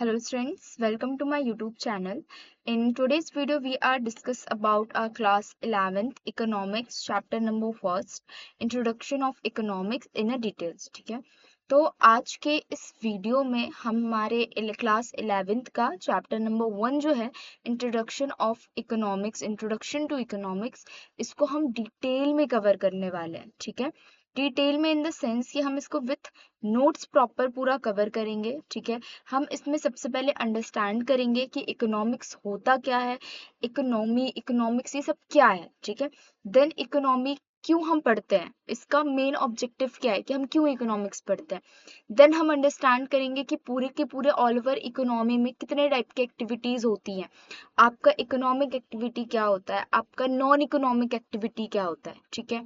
Hello students, welcome to my YouTube channel. In today's video, we are discuss about our class 11th economics chapter number 1st introduction of economics in a details. ठीक है, तो आज के इस video में हम हमारे class 11th का चैप्टर नंबर 1 जो है introduction of economics, introduction to economics, इसको हम डिटेल में कवर करने वाले हैं. ठीक है, डिटेल में इन द सेंस कि हम इसको विथ नोट्स प्रॉपर पूरा कवर करेंगे. ठीक है, हम इसमें सबसे पहले अंडरस्टैंड करेंगे कि इकोनॉमिक्स होता क्या है, इकोनॉमिक्स ये सब क्या है. ठीक है, देन इकोनॉमी क्यों हम पढ़ते हैं, इसका मेन ऑब्जेक्टिव क्या है कि हम क्यों इकोनॉमिक्स पढ़ते हैं. देन हम अंडरस्टैंड करेंगे कि पूरे के पूरे ऑल ओवर इकोनॉमी में कितने टाइप की एक्टिविटीज होती हैं. आपका इकोनॉमिक एक्टिविटी क्या होता है, आपका नॉन इकोनॉमिक एक्टिविटी क्या होता है. ठीक है,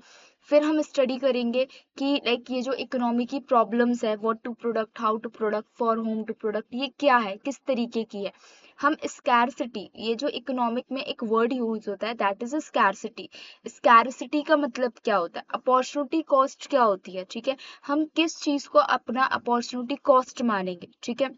फिर हम स्टडी करेंगे कि लाइक ये जो इकोनॉमी की प्रॉब्लम्स है, what to product, how to product, for whom to product, ये क्या है, किस तरीके की है. हम स्कैरसिटी, ये जो इकोनॉमिक में एक वर्ड यूज होता है that is a scarcity. Scarcity का मतलब क्या होता है, अपॉर्चुनिटी कॉस्ट क्या होती है. ठीक है, हम किस चीज को अपना अपॉर्चुनिटी कॉस्ट मानेंगे. ठीक है,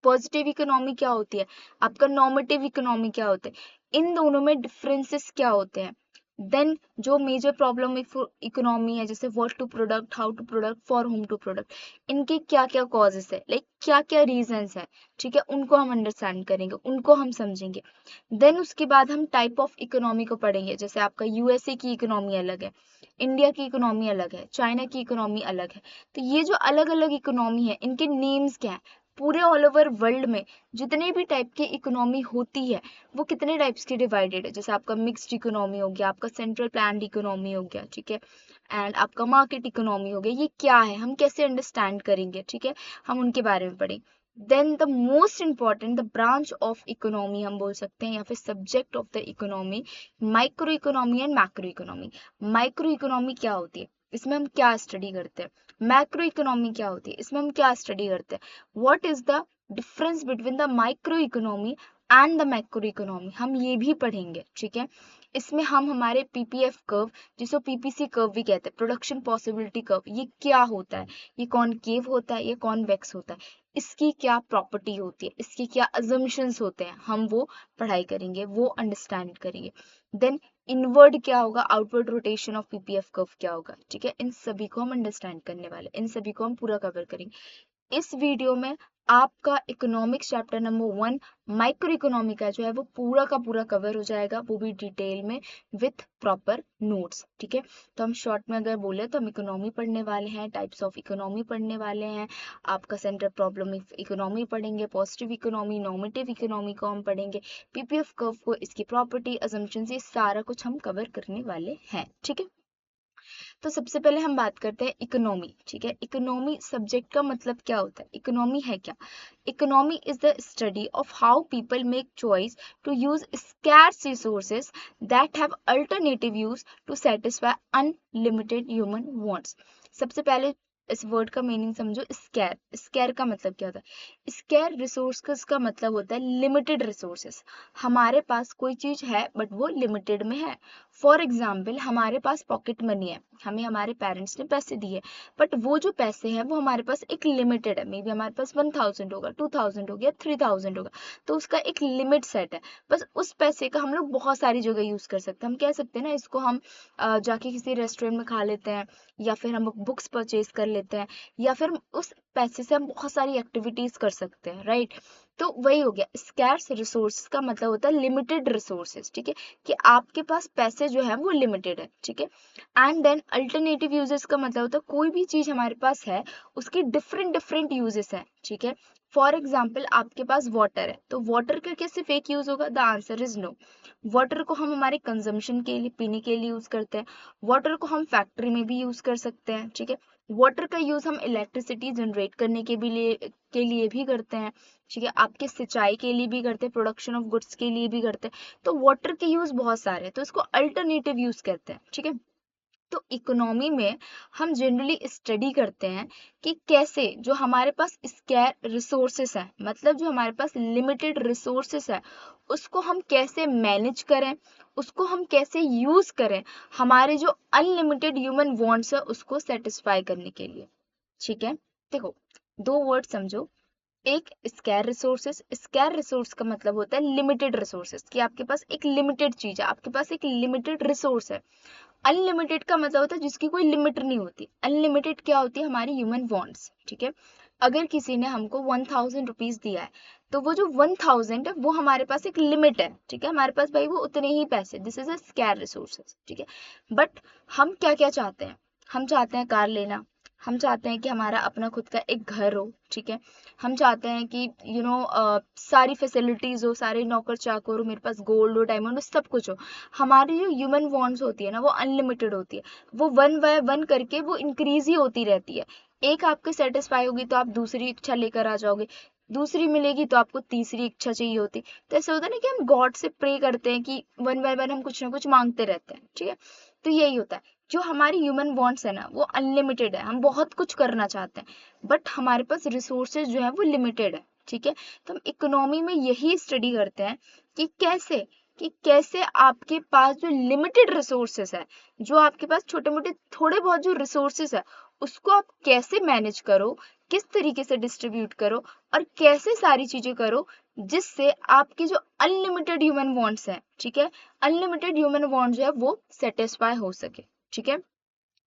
पॉजिटिव इकोनॉमी क्या होती है, आपका नॉर्मेटिव इकोनॉमी क्या होता है, इन दोनों में डिफरेंसेस क्या होते हैं. देन जो मेजर प्रॉब्लम इकोनॉमी है, जैसे what to product, how to product, for whom to product, इनके क्या क्या कॉजेस है, लाइक क्या क्या रीजंस है. ठीक है, उनको हम अंडरस्टैंड करेंगे, उनको हम समझेंगे. देन उसके बाद हम टाइप ऑफ इकोनॉमी को पढ़ेंगे. जैसे आपका यूएसए की इकोनॉमी अलग है, इंडिया की इकोनॉमी अलग है, चाइना की इकोनॉमी अलग है. तो ये जो अलग अलग इकोनॉमी है, इनके नेम्स क्या है. पूरे ऑल ओवर वर्ल्ड में जितने भी टाइप की इकोनॉमी होती है वो कितने टाइप्स की डिवाइडेड है. जैसे आपका मिक्स्ड इकोनॉमी हो गया, आपका सेंट्रल प्लान्ड इकोनॉमी हो गया. ठीक है, एंड आपका मार्केट इकोनॉमी हो गया. ये क्या है, हम कैसे अंडरस्टैंड करेंगे. ठीक है, हम उनके बारे में पढ़ें. Then the most important, the branch of economy हम बोल सकते हैं, या फिर subject of the economy, micro economy and macro economy. Micro economy क्या होती है, इसमें हम क्या स्टडी करते हैं. मैक्रो इकोनॉमी क्या होती है, इसमें हम क्या स्टडी करते हैं. What is the difference between the micro economy and the macro economy, हम ये भी पढ़ेंगे. ठीक है, इसमें हम हमारे पीपीएफ कर्व, जिसको पीपीसी कर्व भी कहते हैं, प्रोडक्शन पॉसिबिलिटी कर्व, ये क्या होता है, ये कॉनकेव होता है, ये कॉन्वेक्स होता है, इसकी क्या प्रॉपर्टी होती है, इसके क्या अजम्पशंस होते हैं, हम वो पढ़ाई करेंगे, वो अंडरस्टैंड करेंगे. देन इनवर्ड क्या होगा, outward rotation of PPF curve क्या होगा. ठीक है, इन सभी को हम अंडरस्टैंड करने वाले, इन सभी को हम पूरा कवर करेंगे इस वीडियो में. आपका economics chapter number 1 micro economy का जो है वो पूरा का पूरा कवर हो जाएगा, वो भी डिटेल में विथ प्रॉपर नोट्स. ठीक है, तो हम शॉर्ट में अगर बोले तो हम इकोनॉमी पढ़ने वाले हैं, टाइप्स ऑफ इकोनॉमी पढ़ने वाले हैं, आपका सेंट्रल प्रॉब्लम इकोनॉमी पढ़ेंगे, पॉजिटिव इकोनॉमी, नॉर्मेटिव इकोनॉमी को हम पढ़ेंगे, पीपीएफ कर्व को, इसकी प्रॉपर्टी, अजम्पशंस, ये सारा कुछ हम कवर करने वाले हैं. ठीक है, तो सबसे पहले हम बात करते हैं इकोनॉमी. ठीक है, इकोनॉमी सब्जेक्ट का मतलब क्या होता है, इकोनॉमी है क्या. Economy is the study of how people make choice to use scarce resources that have alternative use to satisfy unlimited human wants. सबसे पहले इस वर्ड का मीनिंग समझो. स्कैर, स्कैर का मतलब क्या होता है. स्कैर रिसोर्स का मतलब होता है लिमिटेड रिसोर्सेस. हमारे पास कोई चीज है बट वो लिमिटेड में है. फॉर एग्जाम्पल, हमारे पास पॉकेट मनी है, हमें हमारे पेरेंट्स ने पैसे दिए, बट वो जो पैसे हैं वो हमारे पास एक लिमिटेड है. मे बी हमारे पास 1000 होगा, 2000 हो गया, 3000 होगा, तो उसका एक लिमिट सेट है. बस उस पैसे का हम लोग बहुत सारी जगह यूज कर सकते हैं. हम कह सकते हैं ना, इसको हम जाके किसी रेस्टोरेंट में खा लेते हैं, या फिर हम बुक्स परचेज कर लेते हैं, या फिर उस पैसे से हम बहुत सारी एक्टिविटीज कर सकते हैं. राइट, तो वही हो गया. स्कैर्स रिसोर्स का मतलब होता है लिमिटेड रिसोर्सेज. ठीक है, कि आपके पास पैसे जो है वो लिमिटेड है. ठीक है, एंड देन अल्टरनेटिव यूजेस का मतलब होता है कोई भी चीज हमारे पास है उसके डिफरेंट डिफरेंट यूजेस हैं. ठीक है, फॉर एग्जाम्पल आपके पास वाटर है, तो वाटर का क्या सिर्फ एक यूज होगा, the answer is no. Water को हम हमारे कंजम्पशन के लिए, पीने के लिए यूज करते हैं. वाटर को हम फैक्ट्री में भी यूज कर सकते हैं. ठीक है, वाटर का यूज हम इलेक्ट्रिसिटी जनरेट करने के लिए भी करते हैं. ठीक है, आपके सिंचाई के लिए भी करते हैं, प्रोडक्शन ऑफ गुड्स के लिए भी करते हैं. तो वाटर के यूज बहुत सारे हैं, तो इसको अल्टरनेटिव यूज कहते हैं. ठीक है, तो इकोनॉमी में हम जनरली स्टडी करते हैं कि कैसे जो हमारे पास स्कैर रिसोर्सेस हैं, मतलब जो हमारे पास लिमिटेड रिसोर्सेस है, उसको हम कैसे मैनेज करें, उसको हम कैसे यूज करें हमारे जो अनलिमिटेड ह्यूमन वांट्स है उसको सेटिस्फाई करने के लिए. ठीक है, देखो, दो वर्ड समझो. एक स्कैर रिसोर्सेस, स्कैर रिसोर्स का मतलब होता है लिमिटेड रिसोर्सेस, कि आपके पास एक लिमिटेड चीज है, आपके पास एक लिमिटेड रिसोर्स है। अनलिमिटेड का मतलब होता है जिसकी कोई लिमिट नहीं होती। अनलिमिटेड क्या होती है? हमारी ह्यूमन वांट्स, ठीक है। अगर किसी ने हमको 1000 रुपीज दिया है, तो वो जो 1000 है वो हमारे पास एक लिमिट है, ठीक है। हमारे पास भाई वो उतने ही पैसे, this is a scare resources, ठीक है। बट हम क्या क्या चाहते हैं? हम चाहते हैं कार लेना, हम चाहते हैं कि हमारा अपना खुद का एक घर हो, ठीक है। हम चाहते हैं कि सारी फैसिलिटीज हो, सारे नौकर चाकर हो, मेरे पास गोल्ड हो, डायमंड हो, सब कुछ हो। हमारी जो ह्यूमन वांट्स होती है ना, वो अनलिमिटेड होती है। वो वन बाय वन करके वो इंक्रीज ही होती रहती है। एक आपके सेटिस्फाई होगी तो आप दूसरी इच्छा लेकर आ जाओगे, दूसरी मिलेगी तो आपको तीसरी इच्छा चाहिए होती। तो ऐसा होता है ना कि हम गॉड से प्रे करते हैं कि वन बाय वन हम कुछ ना कुछ मांगते रहते हैं, ठीक है। तो यही होता है, जो हमारी ह्यूमन वांट्स है ना वो अनलिमिटेड है, हम बहुत कुछ करना चाहते हैं, बट हमारे पास रिसोर्सेज जो है वो लिमिटेड है, ठीक है। तो हम इकोनॉमी में यही स्टडी करते हैं कि कैसे आपके पास जो लिमिटेड रिसोर्सेस है, जो आपके पास छोटे मोटे थोड़े बहुत जो रिसोर्सेस है, उसको आप कैसे मैनेज करो, किस तरीके से डिस्ट्रीब्यूट करो, और कैसे सारी चीजें करो जिससे आपके जो अनलिमिटेड ह्यूमन वांट्स है, ठीक है, अनलिमिटेड ह्यूमन वांट जो है वो सेटिस्फाई हो सके, ठीक है।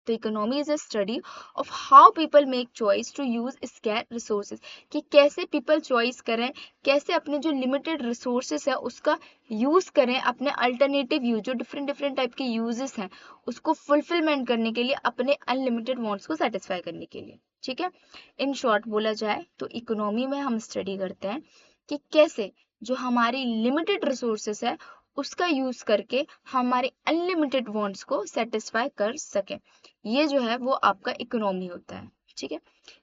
तो economy is a study of how people make choice to use scarce resources, कि कैसे पीपल चॉइस करें, कैसे अपने जो लिमिटेड रिसोर्सेज है उसका यूज करें, अपने अल्टरनेटिव यूज जो डिफरेंट डिफरेंट टाइप के यूजेस हैं उसको फुलफिलमेंट करने के लिए, अपने अनलिमिटेड वांट्स को सेटिस्फाई करने के लिए, ठीक है। इन शॉर्ट बोला जाए तो इकोनॉमी में हम स्टडी करते हैं कि कैसे जो हमारी लिमिटेड रिसोर्सेस है उसका यूज करके हमारे अनलिमिटेड वांट्स को सेटिस्फाई कर सके। ये जो है वो आपका इकोनॉमी होता है, ठीक है।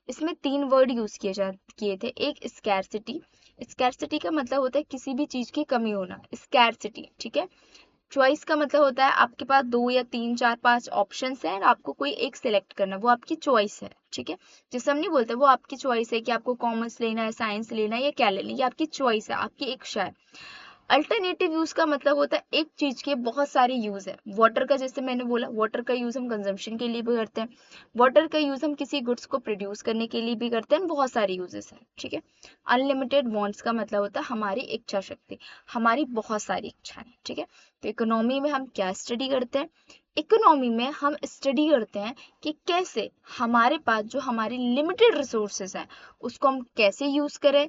इसमें 3 वर्ड यूज किए थे। एक स्कैरसिटी, स्कैरसिटी का मतलब होता है किसी भी चीज की कमी होना, स्कैरसिटी, ठीक है। चॉइस का मतलब होता है आपके पास 2 या 3 4 5 ऑप्शंस हैं और आपको कोई एक सिलेक्ट करना, वो आपकी चॉइस है, ठीक है। जैसे हम नहीं बोलते वो आपकी चॉइस है कि आपको कॉमर्स लेना है, साइंस लेना है या क्या लेना है, ये आपकी चॉइस है, आपकी इच्छा है। अल्टरनेटिव यूज का मतलब होता है एक चीज के बहुत सारे यूज है। वाटर का, जैसे मैंने बोला, वाटर का यूज हम कंजम्पशन के लिए भी करते हैं, वाटर का यूज हम किसी गुड्स को प्रोड्यूस करने के लिए भी करते हैं, बहुत सारे यूजेस हैं, ठीक है। अनलिमिटेड वांट्स का मतलब होता है हमारी इच्छा शक्ति, हमारी बहुत सारी इच्छाएं, ठीक है। तो इकोनॉमी में हम क्या स्टडी करते हैं? इकोनॉमी में हम स्टडी करते हैं कि कैसे हमारे पास जो हमारी लिमिटेड रिसोर्सेज हैं उसको हम कैसे यूज करें,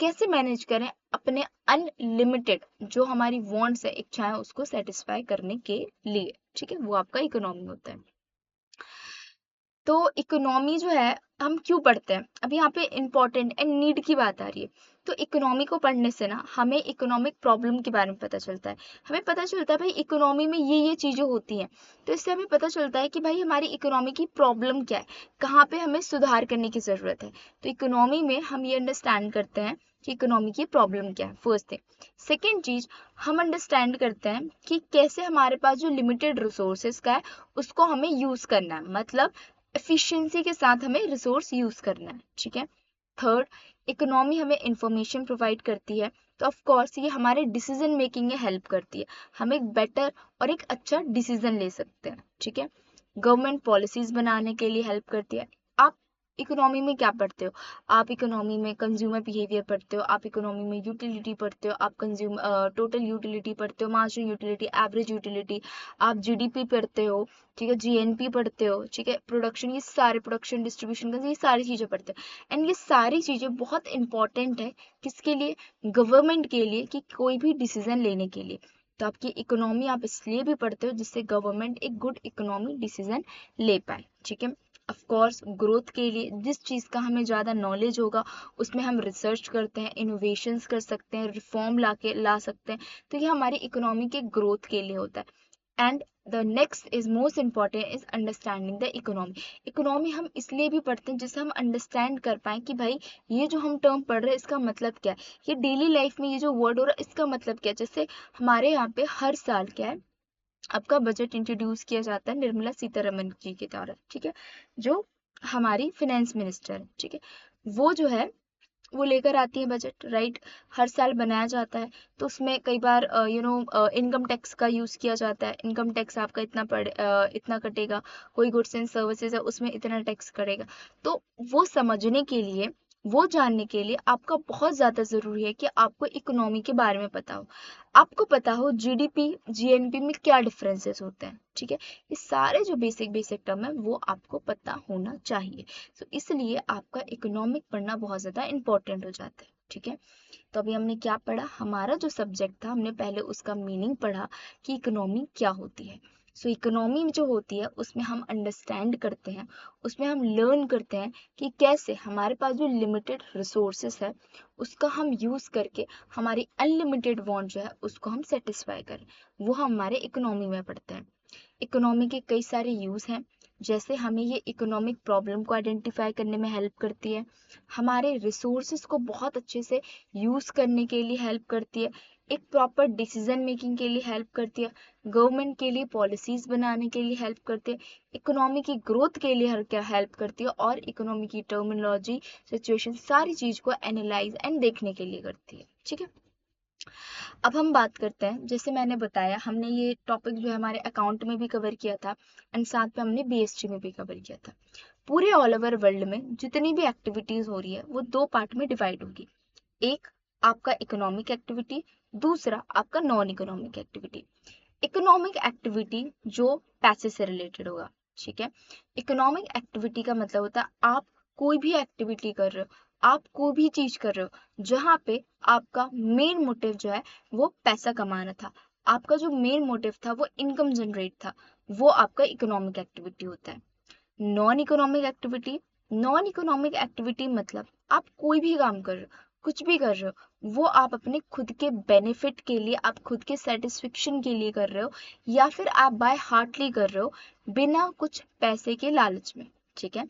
कैसे मैनेज करें अपने अनलिमिटेड जो हमारी वांट्स है, इच्छाएं, उसको सेटिस्फाई करने के लिए, ठीक है। वो आपका इकोनॉमी होता है। तो इकोनॉमी जो है हम क्यों पढ़ते हैं, अब यहाँ पे इम्पोर्टेंट एंड नीड की बात आ रही है। तो इकोनॉमी को पढ़ने से ना हमें इकोनॉमिक प्रॉब्लम के बारे में पता चलता है, हमें पता चलता है भाई इकोनॉमी में ये चीजें होती हैं। तो इससे हमें पता चलता है कि भाई हमारी इकोनॉमी की प्रॉब्लम क्या है, कहाँ पे हमें सुधार करने की जरूरत है। तो इकोनॉमी में हम ये अंडरस्टैंड करते हैं कि इकोनॉमी की प्रॉब्लम क्या है, फर्स्ट थिंग। सेकेंड चीज, हम अंडरस्टैंड करते हैं कि कैसे हमारे पास जो लिमिटेड रिसोर्सेज का है उसको हमें यूज करना है, मतलब एफिशिएंसी के साथ हमें रिसोर्स यूज करना है, ठीक है। थर्ड, इकोनॉमी हमें इंफॉर्मेशन प्रोवाइड करती है, तो ऑफ कोर्स ये हमारे डिसीजन मेकिंग में हेल्प करती है, हम एक बेटर और एक अच्छा डिसीजन ले सकते हैं, ठीक है। गवर्नमेंट पॉलिसीज बनाने के लिए हेल्प करती है। आप इकोनॉमी में क्या पढ़ते हो? आप इकोनॉमी में कंज्यूमर बिहेवियर पढ़ते हो, आप इकोनॉमी में यूटिलिटी पढ़ते हो, आप टोटल यूटिलिटी पढ़ते हो, मार्जिनल यूटिलिटी, एवरेज यूटिलिटी, आप जीडीपी पढ़ते हो, ठीक है, जीएनपी पढ़ते हो, ठीक है, प्रोडक्शन, ये सारे प्रोडक्शन डिस्ट्रीब्यूशन का, ये सारी चीजें पढ़ते हो। एंड ये सारी चीजें बहुत इंपॉर्टेंट है किसके लिए? गवर्नमेंट के लिए, कि कोई भी डिसीजन लेने के लिए। तो आपकी इकोनॉमी आप इसलिए भी पढ़ते हो जिससे गवर्नमेंट एक गुड इकोनॉमी डिसीजन ले पाए, ठीक है। ऑफ कोर्स ग्रोथ के लिए जिस चीज़ का हमें ज़्यादा नॉलेज होगा उसमें हम रिसर्च करते हैं, इनोवेशंस कर सकते हैं, रिफॉर्म ला सकते हैं। तो ये हमारी इकोनॉमी के ग्रोथ के लिए होता है। And the next is most important is understanding the economy. Economy हम इसलिए भी पढ़ते हैं जिससे हम अंडरस्टैंड कर पाए कि भाई ये जो हम टर्म पढ़ रहे हैं इसका मतलब क्या है, ये डेली लाइफ में ये जो वर्ड हो रहा है इसका मतलब क्या है। जैसे हमारे यहाँ पे हर साल क्या है, आपका बजट इंट्रोड्यूस किया जाता है निर्मला सीतारमन जी के द्वारा, ठीक है, जो हमारी फाइनेंस मिनिस्टर है, ठीक है। वो जो है वो लेकर आती है बजट, राइट। हर साल बनाया जाता है, तो उसमें कई बार इनकम टैक्स का यूज किया जाता है। इनकम टैक्स आपका इतना कटेगा, कोई गुड्स एंड सर्विसेज है उसमें इतना टैक्स कटेगा। तो वो समझने के लिए वो जानने के लिए आपका बहुत ज़्यादा ज़रूरी है कि आपको इकोनॉमी के बारे में पता हो, आपको पता हो जीडीपी जीएनपी में क्या डिफरेंसेस होते हैं, ठीक है। ये सारे जो बेसिक बेसिक टर्म है वो आपको पता होना चाहिए। तो इसलिए आपका इकोनॉमिक पढ़ना बहुत ज़्यादा इंपॉर्टेंट हो जाता है, ठीक है। तो अभी हमने क्या पढ़ा, हमारा जो सब्जेक्ट था हमने पहले उसका मीनिंग पढ़ा कि इकोनॉमी क्या होती है। सो इकोनॉमी जो होती है उसमें हम अंडरस्टैंड करते हैं, उसमें हम लर्न करते हैं कि कैसे हमारे पास जो लिमिटेड रिसोर्सेस है उसका हम यूज़ करके हमारी अनलिमिटेड वांट जो है उसको हम सेटिस्फाई करें, वो हमारे इकोनॉमी में पढ़ते हैं। इकोनॉमी के कई सारे यूज़ हैं, जैसे हमें ये इकोनॉमिक प्रॉब्लम को आइडेंटिफाई करने में हेल्प करती है, हमारे रिसोर्सेज को बहुत अच्छे से यूज़ करने के लिए हेल्प करती है, एक प्रॉपर डिसीजन मेकिंग के लिए हेल्प करती है, गवर्नमेंट के लिए पॉलिसीज़ बनाने के लिए हेल्प करती है, इकोनॉमी की ग्रोथ के लिए क्या हेल्प करती है, और इकोनॉमी की टर्मिनोलॉजी सिचुएशन सारी चीज़ को एनालाइज एंड देखने के लिए करती है, ठीक है। अब हम बात करते हैं, जैसे मैंने बताया हमने ये टॉपिक जो है हमारे अकाउंट में भी कवर किया था एंड साथ में हमने बीएसटी में भी कवर किया था। पूरे ऑल ओवर वर्ल्ड में जितनी भी एक्टिविटीज हो रही है वो दो पार्ट में डिवाइड होगी, एक आपका इकोनॉमिक एक्टिविटी, दूसरा आपका non economic activity. Economic activity जो पैसे से रिलेटेड होगा, ठीक है। इकोनॉमिक एक्टिविटी का मतलब होता है आप कोई भी एक्टिविटी कर रहे हो, आप कोई भी चीज कर रहे हो जहाँ पे आपका मेन मोटिव जो है वो पैसा कमाना था, आपका जो मेन मोटिव था वो इनकम जनरेट था, वो आपका इकोनॉमिक एक्टिविटी होता है। Non economic activity, non economic activity मतलब आप कोई भी काम कर रहे हो, कुछ भी कर रहे हो, वो आप अपने खुद के बेनिफिट के लिए, आप खुद के सेटिस्फेक्शन के लिए कर रहे हो, या फिर आप बाय हार्टली कर रहे हो बिना कुछ पैसे के लालच में, ठीक है।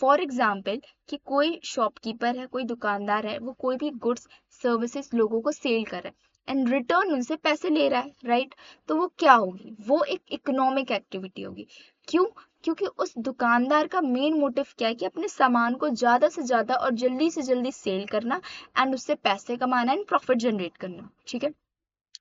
फॉर एग्जाम्पल कि कोई शॉपकीपर है, कोई दुकानदार है, वो कोई भी गुड्स सर्विसेज लोगों को सेल कर रहा है एंड रिटर्न उनसे पैसे ले रहा है, राइट। तो वो क्या होगी, वो एक इकोनॉमिक एक्टिविटी होगी। क्यों? क्योंकि उस दुकानदार का मेन मोटिव क्या है कि अपने सामान को ज़्यादा से ज़्यादा और जल्दी से जल्दी सेल करना एंड उससे पैसे कमाना एंड प्रॉफिट जनरेट करना, ठीक है।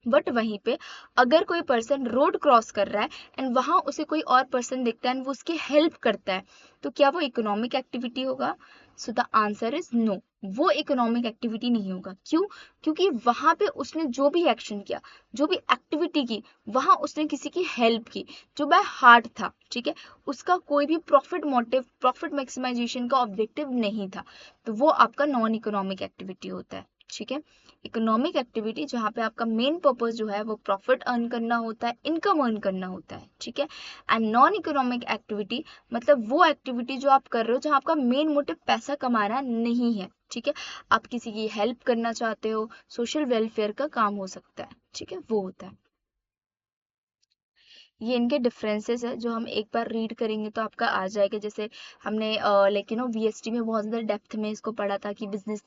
बट वहीं पे अगर कोई पर्सन रोड क्रॉस कर रहा है एंड वहां उसे कोई और पर्सन दिखता है एंड वो उसकी हेल्प करता है, तो क्या वो इकोनॉमिक एक्टिविटी होगा? So the answer is no, वो इकोनॉमिक एक्टिविटी नहीं होगा। क्यों? क्योंकि वहां पे उसने जो भी एक्शन किया, जो भी एक्टिविटी की, वहां उसने किसी की हेल्प की जो बाय हार्ट था, ठीक है। उसका कोई भी प्रॉफिट मोटिव, प्रॉफिट मैक्सिमाइजेशन का ऑब्जेक्टिव नहीं था, तो वो आपका नॉन इकोनॉमिक एक्टिविटी होता है, ठीक है। इकोनॉमिक एक्टिविटी जहाँ पे आपका मेन पर्पस जो है वो प्रॉफिट अर्न करना होता है, इनकम अर्न करना होता है, ठीक है। एंड नॉन इकोनॉमिक एक्टिविटी मतलब वो एक्टिविटी जो आप कर रहे हो जहाँ आपका मेन मोटिव पैसा कमाना नहीं है, ठीक है। आप किसी की हेल्प करना चाहते हो, सोशल वेलफेयर का काम हो सकता है, ठीक है, वो होता है। ये इनके डिफरेंसेस है जो हम एक बार रीड करेंगे तो आपका आ जाएगा। जैसे हमने लाइक वीएसटी में बहुत ज़्यादा डेप्थ में इसको पढ़ा था कि बिजनेस,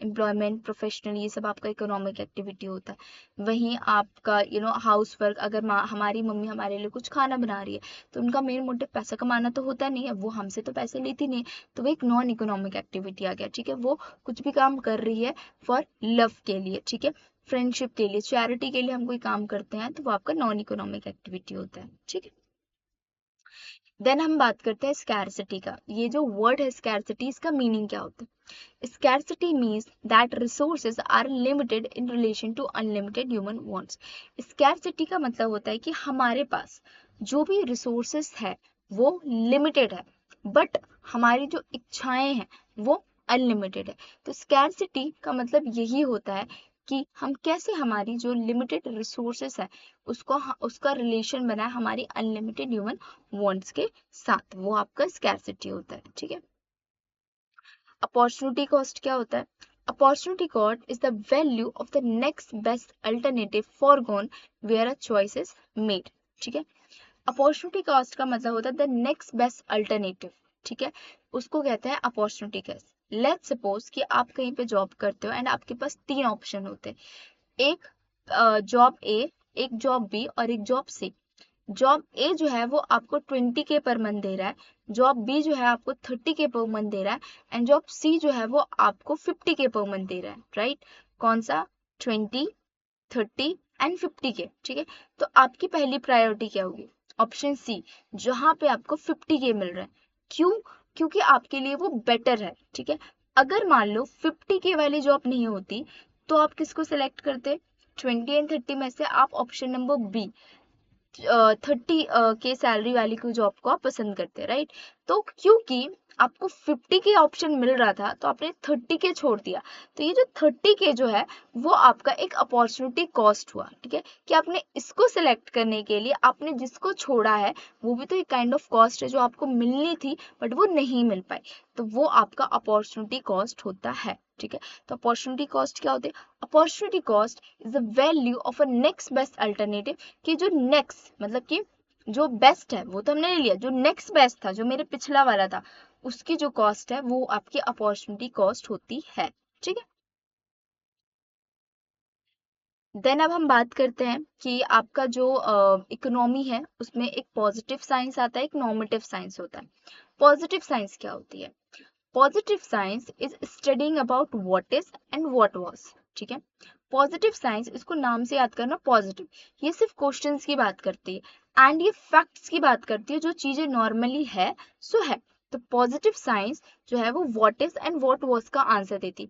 एम्प्लॉयमेंट, प्रोफेशनल, ये सब आपका इकोनॉमिक एक्टिविटी होता है। वहीं आपका हाउस वर्क, अगर हमारी मम्मी हमारे लिए कुछ खाना बना रही है तो उनका मेन मोटिव पैसा कमाना तो होता नहीं है, वो हमसे तो पैसे लेती नहीं है, तो वो एक नॉन इकोनॉमिक एक्टिविटी आ गया, ठीक है। वो कुछ भी काम कर रही है फॉर लव के लिए, ठीक है, फ्रेंडशिप के लिए, चैरिटी के लिए हम कोई काम करते हैं तो वो आपका नॉन इकोनॉमिक एक्टिविटी होता है, ठीक है। देन हम बात करते हैं स्कैरसिटी का। ये जो वर्ड है स्कैरसिटी, इसका मीनिंग क्या होता है? Scarcity means that resources are limited in relation to unlimited human wants. Scarcity का मतलब होता है कि हमारे पास जो भी रिसोर्सेज है वो लिमिटेड है, बट हमारी जो इच्छाएं हैं वो अनलिमिटेड है। तो स्कैरसिटी का मतलब यही होता है कि हम कैसे हमारी जो लिमिटेड रिसोर्सेस है उसको उसका रिलेशन बनाए हमारी अनलिमिटेड ह्यूमन वांट्स के साथ, वो आपका स्कैरसिटी होता है, ठीक है। अपॉर्चुनिटी कॉस्ट क्या होता है? Opportunity cost is the value of the next best alternative forgone where a choice is made, ठीक है। अपॉर्चुनिटी कॉस्ट का मतलब होता है द नेक्स्ट बेस्ट अल्टरनेटिव, ठीक है, उसको कहते हैं अपॉर्चुनिटी कॉस्ट। लेट्स सपोज कि आप कहीं पे जॉब करते हो एंड आपके पास तीन ऑप्शन होते हैं, एक जॉब ए, एक जॉब बी और एक जॉब सी। जॉब ए जो है वो आपको 20K पर मंथ दे रहा है, जॉब बी जो है आपको 30K पर मंथ दे रहा है एंड जॉब सी जो है वो आपको 50K पर मंथ दे रहा है, राइट। कौन सा? 20, 30 एंड 50K, ठीक है। तो आपकी पहली प्रायोरिटी क्या होगी? ऑप्शन सी, जहां पे आपको 50K मिल रहा है। क्यों? क्योंकि आपके लिए वो बेटर है, ठीक है। अगर मान लो 50K वाली जॉब नहीं होती तो आप किसको सिलेक्ट करते? 20 एंड 30 में से आप option number B 30K salary वाली कोई जॉब को आप पसंद करते हैं, राइट? तो क्योंकि आपको 50K ऑप्शन मिल रहा था तो आपने 30K छोड़ दिया, तो ये जो 30K जो है वो आपका एक अपॉर्चुनिटी कॉस्ट हुआ, ठीक है? कि आपने इसको सिलेक्ट करने के लिए आपने जिसको छोड़ा है वो भी तो एक काइंड ऑफ कॉस्ट है जो आपको मिलनी थी बट वो नहीं मिल पाई, तो वो आपका अपॉर्चुनिटी कॉस्ट होता है, ठीक है? तो अपॉर्चुनिटी कॉस्ट क्या होती है? Opportunity cost is the value of a next best alternative, कि जो नेक्स्ट मतलब कि जो बेस्ट है वो तो हमने ले लिया, जो नेक्स्ट बेस्ट था जो मेरे पिछला वाला था उसकी जो कॉस्ट है वो आपकी अपॉर्चुनिटी कॉस्ट होती है, ठीक है? देन अब हम बात करते हैं कि आपका जो इकोनॉमी है उसमें एक पॉजिटिव साइंस आता है, एक नॉर्मेटिव साइंस होता है। पॉजिटिव साइंस क्या होती है? Positive science is studying about what is and what was, ठीक है? पॉजिटिव साइंस, इसको नाम से याद करना पॉजिटिव, ये सिर्फ क्वेश्चंस की बात करती है एंड ये फैक्ट्स की बात करती है, जो चीजें नॉर्मली है सो है। तो पॉजिटिव साइंस जो है वो what is and what was का आंसर देती,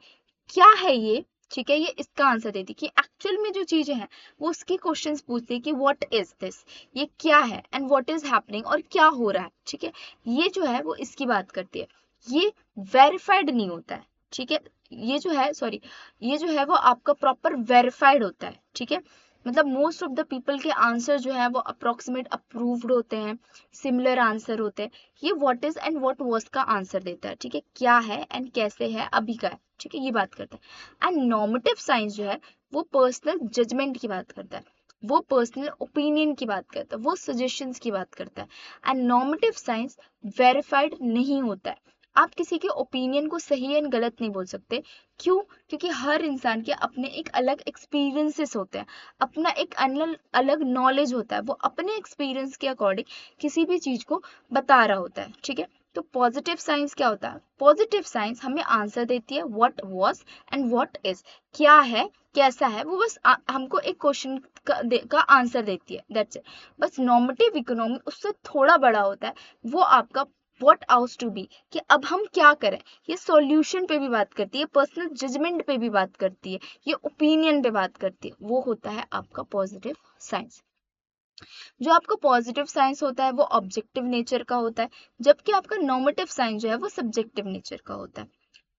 क्या है ये, ठीक है? ये इसका आंसर देती कि एक्चुअल में जो चीजें हैं वो उसकी क्वेश्चंस पूछती है कि व्हाट इज दिस, ये क्या है, एंड व्हाट इज हैपनिंग, और क्या हो रहा है, ठीक है? ये जो है वो इसकी बात करती है। ये वेरीफाइड नहीं होता है, ठीक है? ये जो है सॉरी, ये जो है वो आपका प्रॉपर वेरीफाइड होता है, ठीक है? मतलब मोस्ट ऑफ द पीपल के आंसर जो है वो अप्रोक्सीमेट अप्रूव्ड होते हैं, सिमिलर आंसर होते हैं। ये what is and what was का आंसर देता है, ठीक है? क्या है एंड कैसे है, अभी का है, ठीक है? ये बात करता है। एंड नॉर्मेटिव साइंस जो है वो पर्सनल जजमेंट की बात करता है, वो पर्सनल ओपिनियन की बात करता है, वो सजेशंस की बात करता है। एंड नॉर्मेटिव साइंस वेरीफाइड नहीं होता है। आप किसी के ओपिनियन को सही एंड गलत नहीं बोल सकते, क्यों? क्योंकि हर इंसान के अपने एक अलग एक्सपीरियंसेस होते हैं, अपना एक अलग नॉलेज होता है, वो अपने एक्सपीरियंस के अकॉर्डिंग किसी भी चीज को बता रहा होता है, ठीक है? तो पॉजिटिव साइंस क्या होता है? पॉजिटिव साइंस हमें आंसर देती है what was and what is, क्या है कैसा है, वो बस हमको एक क्वेश्चन का आंसर देती है, दैट्स इट। बस नॉर्मेटिव इकोनॉमी उससे थोड़ा बड़ा होता है, वो आपका व्हाट आउट टू बी, कि अब हम क्या करें, ये सॉल्यूशन पे भी बात करती है, पर्सनल जजमेंट पे भी बात करती है, ये ओपिनियन पे बात करती है, वो होता है आपका पॉजिटिव साइंस। जो आपका पॉजिटिव साइंस होता है वो ऑब्जेक्टिव नेचर का होता है, जबकि आपका नॉर्मेटिव साइंस जो है वो सब्जेक्टिव नेचर का होता है।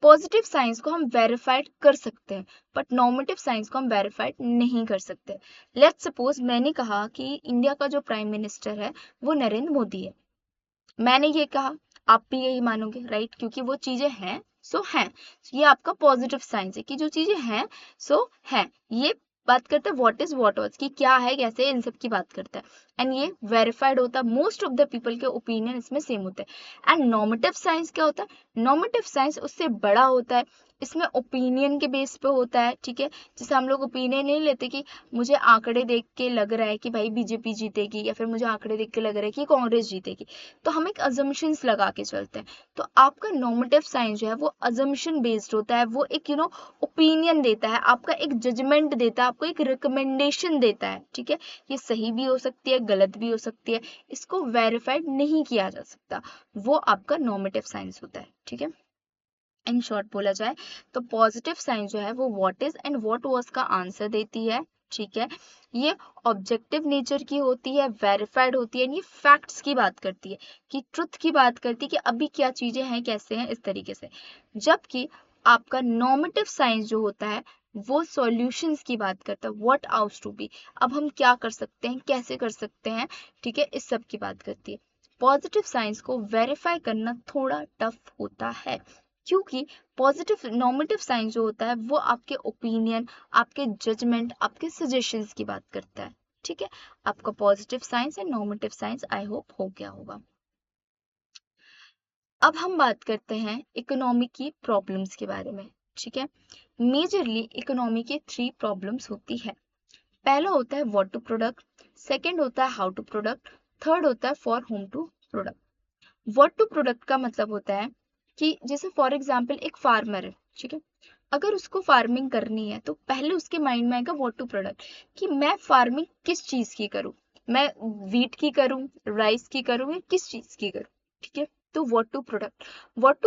पॉजिटिव साइंस को हम वेरीफाइड कर सकते हैं बट नॉर्मेटिव साइंस को हम वेरीफाइड नहीं कर सकते। लेट्स सपोज मैंने कहा कि इंडिया का जो प्राइम मिनिस्टर है वो नरेंद्र मोदी है, मैंने ये कहा, आप भी यही मानोगे, राइट? क्योंकि वो चीजें हैं सो हैं, ये आपका पॉजिटिव साइंस है कि जो चीजें हैं सो हैं। ये बात करते हैं व्हाट इज व्हाट वाज, कि क्या है कैसे है, इन सब की बात करता है, एंड ये वेरीफाइड होता है, मोस्ट ऑफ द पीपल के ओपिनियन इसमें सेम होते हैं। एंड नॉर्मेटिव साइंस क्या होता है? नॉर्मेटिव साइंस उससे बड़ा होता है, इसमें ओपिनियन के बेस पे होता है, ठीक है? जैसे हम लोग ओपिनियन नहीं लेते कि मुझे आंकड़े देख के लग रहा है कि भाई बीजेपी जीतेगी, या फिर मुझे आंकड़े देख के लग रहा है कि कांग्रेस जीतेगी, तो हम एक अजम्पशंस लगा के चलते हैं। तो आपका नॉर्मेटिव साइंस जो है वो अजम्पशन बेस्ड होता है, वो एक ओपिनियन देता है, आपका एक जजमेंट देता है, आपको एक रिकमेंडेशन देता है, ठीक है? ये सही भी हो सकती है, गलत भी हो सकती है, इसको वेरीफाइड नहीं किया जा सकता, वो आपका नॉर्मेटिव साइंस होता है, ठीक है? इन शॉर्ट बोला जाए तो पॉजिटिव साइंस जो है वो what is and what was का आंसर देती है, ठीक है? ये ऑब्जेक्टिव नेचर की होती है, वेरीफाइड होती है, ये फैक्ट्स की बात करती है, कि ट्रुथ की बात करती है कि अभी क्या चीजें हैं कैसे हैं, इस तरीके से। जबकि आपका नॉर्मेटिव साइंस जो होता है वो सॉल्यूशंस की बात करता है, व्हाट आउट टू बी, अब हम क्या कर सकते हैं, कैसे कर सकते हैं, ठीक है? इस सब की बात करती है। पॉजिटिव साइंस को वेरीफाई करना थोड़ा टफ होता है, क्योंकि पॉजिटिव नॉर्मेटिव साइंस जो होता है वो आपके ओपिनियन, आपके जजमेंट, आपके सजेशंस की बात करता है, ठीक है? आपका positive science and normative science I hope हो गया होगा। अब हम बात करते हैं इकोनॉमी की प्रॉब्लम्स के बारे में, ठीक है? मेजरली इकोनॉमी के 3 प्रॉब्लम्स होती है। पहला होता है व्हाट टू प्रोडक्ट, सेकंड होता है हाउ टू प्रोडक्ट, थर्ड होता है for whom to product. What to product का मतलब होता है कि जैसे फॉर एग्जांपल एक फार्मर है, ठीक है? अगर उसको फार्मिंग करनी है तो पहले उसके माइंड में आएगा व्हाट टू प्रोडक्ट, कि मैं फार्मिंग किस चीज की करूं, मैं वीट की करूं, राइस की करूं, या किस चीज की करूं, ठीक है? तो व्हाट टू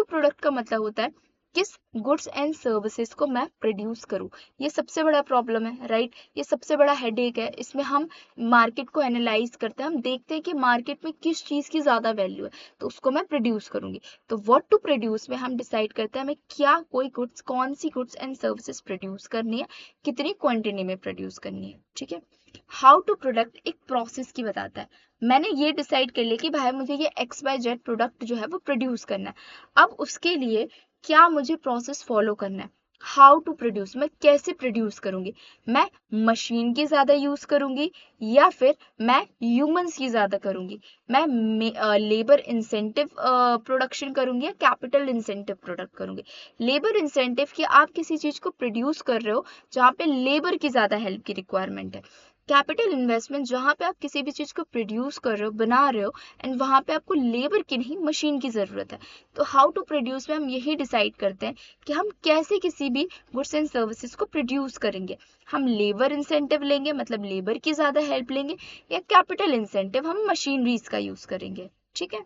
प्रोडक्ट का मतलब होता है किस गुड्स एंड सर्विसेज को मैं प्रोड्यूस करूं। ये सबसे बड़ा प्रॉब्लम है, राइट। ये सबसे बड़ा हेडेक है। इसमें हम मार्केट को एनालाइज करते हैं, हम देखते हैं कि मार्केट में किस चीज की ज्यादा वैल्यू है, तो उसको मैं प्रोड्यूस करूंगी। तो व्हाट टू प्रोड्यूस में हम डिसाइड करते हैं हमें क्या कोई गुड्स, कौन सी गुड्स एंड सर्विसेज प्रोड्यूस करनी है, कितनी क्वांटिटी में प्रोड्यूस करनी है, ठीक है। हाउ टू प्रोडक्ट एक प्रोसेस की बताता है। मैंने ये डिसाइड कर लिया कि भाई मुझे ये XYZ प्रोडक्ट जो है वो प्रोड्यूस करना है। अब उसके लिए क्या मुझे प्रोसेस फॉलो करना है। हाउ टू प्रोड्यूस, मैं कैसे प्रोड्यूस करूंगी, मैं मशीन की ज्यादा यूज करूंगी या फिर मैं ह्यूमंस की ज्यादा करूंगी, मैं लेबर इंसेंटिव प्रोडक्शन करूंगी या कैपिटल इंसेंटिव प्रोडक्ट करूंगी। लेबर इंसेंटिव कि आप किसी चीज को प्रोड्यूस कर रहे हो जहाँ पे लेबर की ज्यादा हेल्प की रिक्वायरमेंट है। कैपिटल इन्वेस्टमेंट जहाँ पे आप किसी भी चीज को प्रोड्यूस कर रहे हो, बना रहे हो, एंड वहां पे आपको लेबर की नहीं मशीन की जरूरत है। तो हाउ टू प्रोड्यूस में हम यही डिसाइड करते हैं कि हम कैसे किसी भी गुड्स एंड सर्विसेज को प्रोड्यूस करेंगे। हम लेबर इंसेंटिव लेंगे, मतलब लेबर की ज्यादा हेल्प लेंगे, या कैपिटल इंसेंटिव हम मशीनरीज का यूज करेंगे, ठीक है।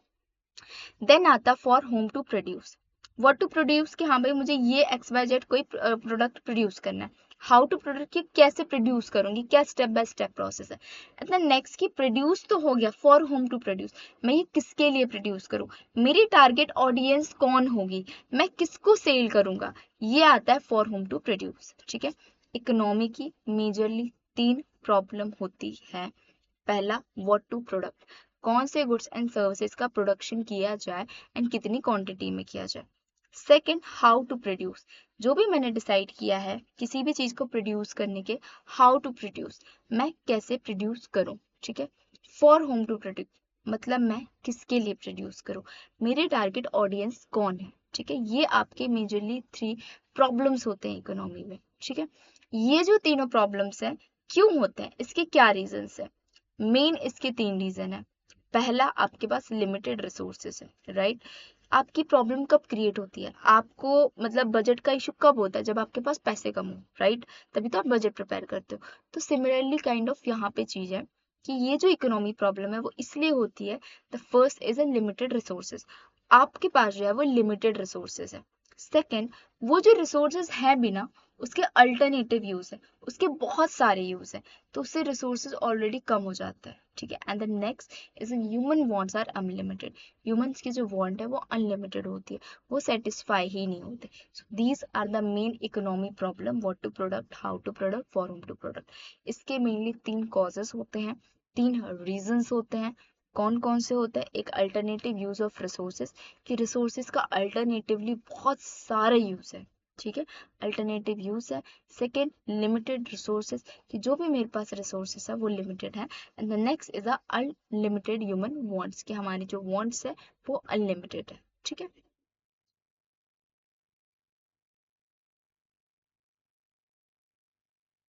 देन आता for whom to produce, what to produce कि हाँ भाई मुझे ये XYZ कोई प्रोडक्ट प्रोड्यूस करना है। हाउ टू प्रोडक्ट कि कैसे प्रोड्यूस करूंगी, क्या स्टेप बाय स्टेप प्रोसेस है। इतना नेक्स्ट की प्रोड्यूस तो हो गया, फॉर होम टू प्रोड्यूस मैं ये किसके लिए प्रोड्यूस करूं, मेरी टारगेट ऑडियंस कौन होगी, मैं किसको सेल करूंगा, ये आता है फॉर होम टू प्रोड्यूस, ठीक है। इकोनॉमी की मेजरली 3 प्रॉब्लम होती है। पहला, व्हाट टू प्रोडक्ट, कौन से गुड्स एंड सर्विसेज का प्रोडक्शन किया जाए एंड कितनी क्वांटिटी में किया जाए। सेकंड, हाउ टू प्रोड्यूस, जो भी मैंने डिसाइड किया है किसी भी चीज को प्रोड्यूस करने के, हाउ टू प्रोड्यूस मैं कैसे प्रोड्यूस करूं, ठीक है। फॉर होम टू प्रोड्यूस मतलब मैं किसके लिए प्रोड्यूस करूं, मेरे टारगेट ऑडियंस कौन है, ठीक है। ये आपके मेजरली 3 प्रॉब्लम्स होते हैं इकोनॉमी में, ठीक है। ये जो तीनों प्रॉब्लम्स हैं क्यों होते हैं, इसके क्या रीजंस है। मेन इसके 3 रीजन है। पहला, आपके पास लिमिटेड रिसोर्सेस है, राइट। आपकी प्रॉब्लम कब क्रिएट होती है, आपको मतलब बजट का इशू कब होता है, जब आपके पास पैसे कम हो, राइट। तभी तो आप बजट प्रिपेयर करते हो। तो सिमिलरली काइंड ऑफ यहाँ पे चीज है कि ये जो इकोनॉमी प्रॉब्लम है वो इसलिए होती है, the first is a limited resources, आपके पास जो है वो लिमिटेड रिसोर्सेज है। सेकेंड, वो जो रिसोर्सेज है भी ना, उसके अल्टरनेटिव यूज है, उसके बहुत सारे यूज है, तो उससे रिसोर्सेज ऑलरेडी कम हो जाता है, ठीक है। And the next is human wants are unlimited, humans की जो वांट है वो अनलिमिटेड होती है, वो सेटिस्फाई ही नहीं होते। So these are the main economy problem, what to product, how to product, for whom to product. इसके मेनली 3 कॉजेस होते हैं, 3 रीजंस होते हैं। कौन कौन से होते हैं, एक अल्टरनेटिव यूज ऑफ रिसोर्सेज, कि रिसोर्सेज का अल्टरनेटिवली बहुत सारा यूज है, ठीक है, अल्टरनेटिव यूज है। सेकेंड, लिमिटेड रिसोर्सेज, कि जो भी मेरे पास रिसोर्सेज है वो लिमिटेड है। And the next is unlimited human wants, कि हमारी जो वांट्स है वो अनलिमिटेड है, ठीक है।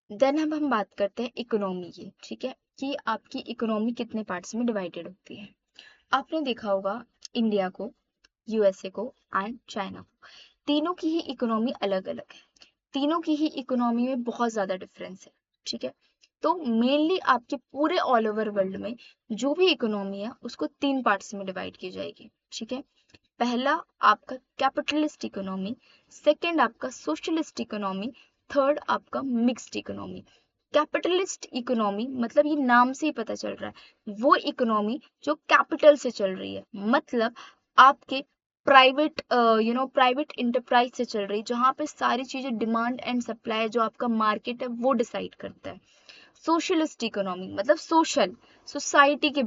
देन अब हम बात करते हैं इकोनॉमी की, ठीक है, कि आपकी इकोनॉमी कितने पार्ट्स में डिवाइडेड होती है। आपने देखा होगा इंडिया को, USA को एंड चाइना को, तीनों की ही इकोनॉमी अलग अलग है, तीनों की ही इकोनॉमी में बहुत ज्यादा डिफरेंस है, ठीक है। तो मेनली आपके पूरे ऑल ओवर वर्ल्ड में जो भी इकोनॉमी है उसको 3 पार्ट्स में डिवाइड की जाएगी, ठीक है। पहला आपका कैपिटलिस्ट इकोनॉमी, सेकंड आपका सोशलिस्ट इकोनॉमी, थर्ड आपका मिक्स्ड इकोनॉमी। कैपिटलिस्ट इकोनॉमी मतलब ये नाम से ही पता चल रहा है, वो इकोनॉमी जो कैपिटल से चल रही है, मतलब आपके प्राइवेट प्राइवेट इंटरप्राइज से चल रही है, जहाँ पे सारी चीजें डिमांड एंड सप्लाई जो आपका मार्केट है वो डिसाइड करता है। सोशलिस्ट इकोनॉमी मतलब सोशल, सोसाइटी के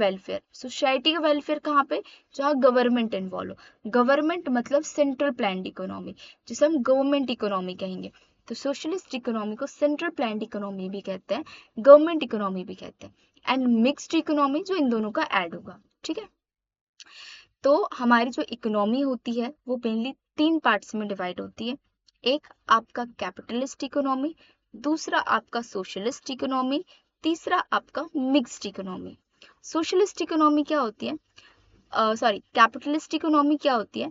वेलफेयर कहाँ पे, जहाँ गवर्नमेंट इन्वॉल्व हो, गवर्नमेंट मतलब सेंट्रल प्लान्ड इकोनॉमी, जिसे हम गवर्नमेंट इकोनॉमी कहेंगे। तो सोशलिस्ट इकोनॉमी को सेंट्रल प्लान्ड इकोनॉमी भी कहते हैं, गवर्नमेंट इकोनॉमी भी कहते हैं। एंड मिक्स्ड इकोनॉमी जो इन दोनों का ऐड होगा, ठीक है। तो हमारी जो इकोनॉमी होती है वो मेनली 3 पार्ट्स में डिवाइड होती है। एक आपका कैपिटलिस्ट इकोनॉमी, दूसरा आपका सोशलिस्ट इकोनॉमी, तीसरा आपका मिक्स्ड इकोनॉमी। सोशलिस्ट इकोनॉमी क्या होती है, सॉरी कैपिटलिस्ट इकोनॉमी क्या होती है,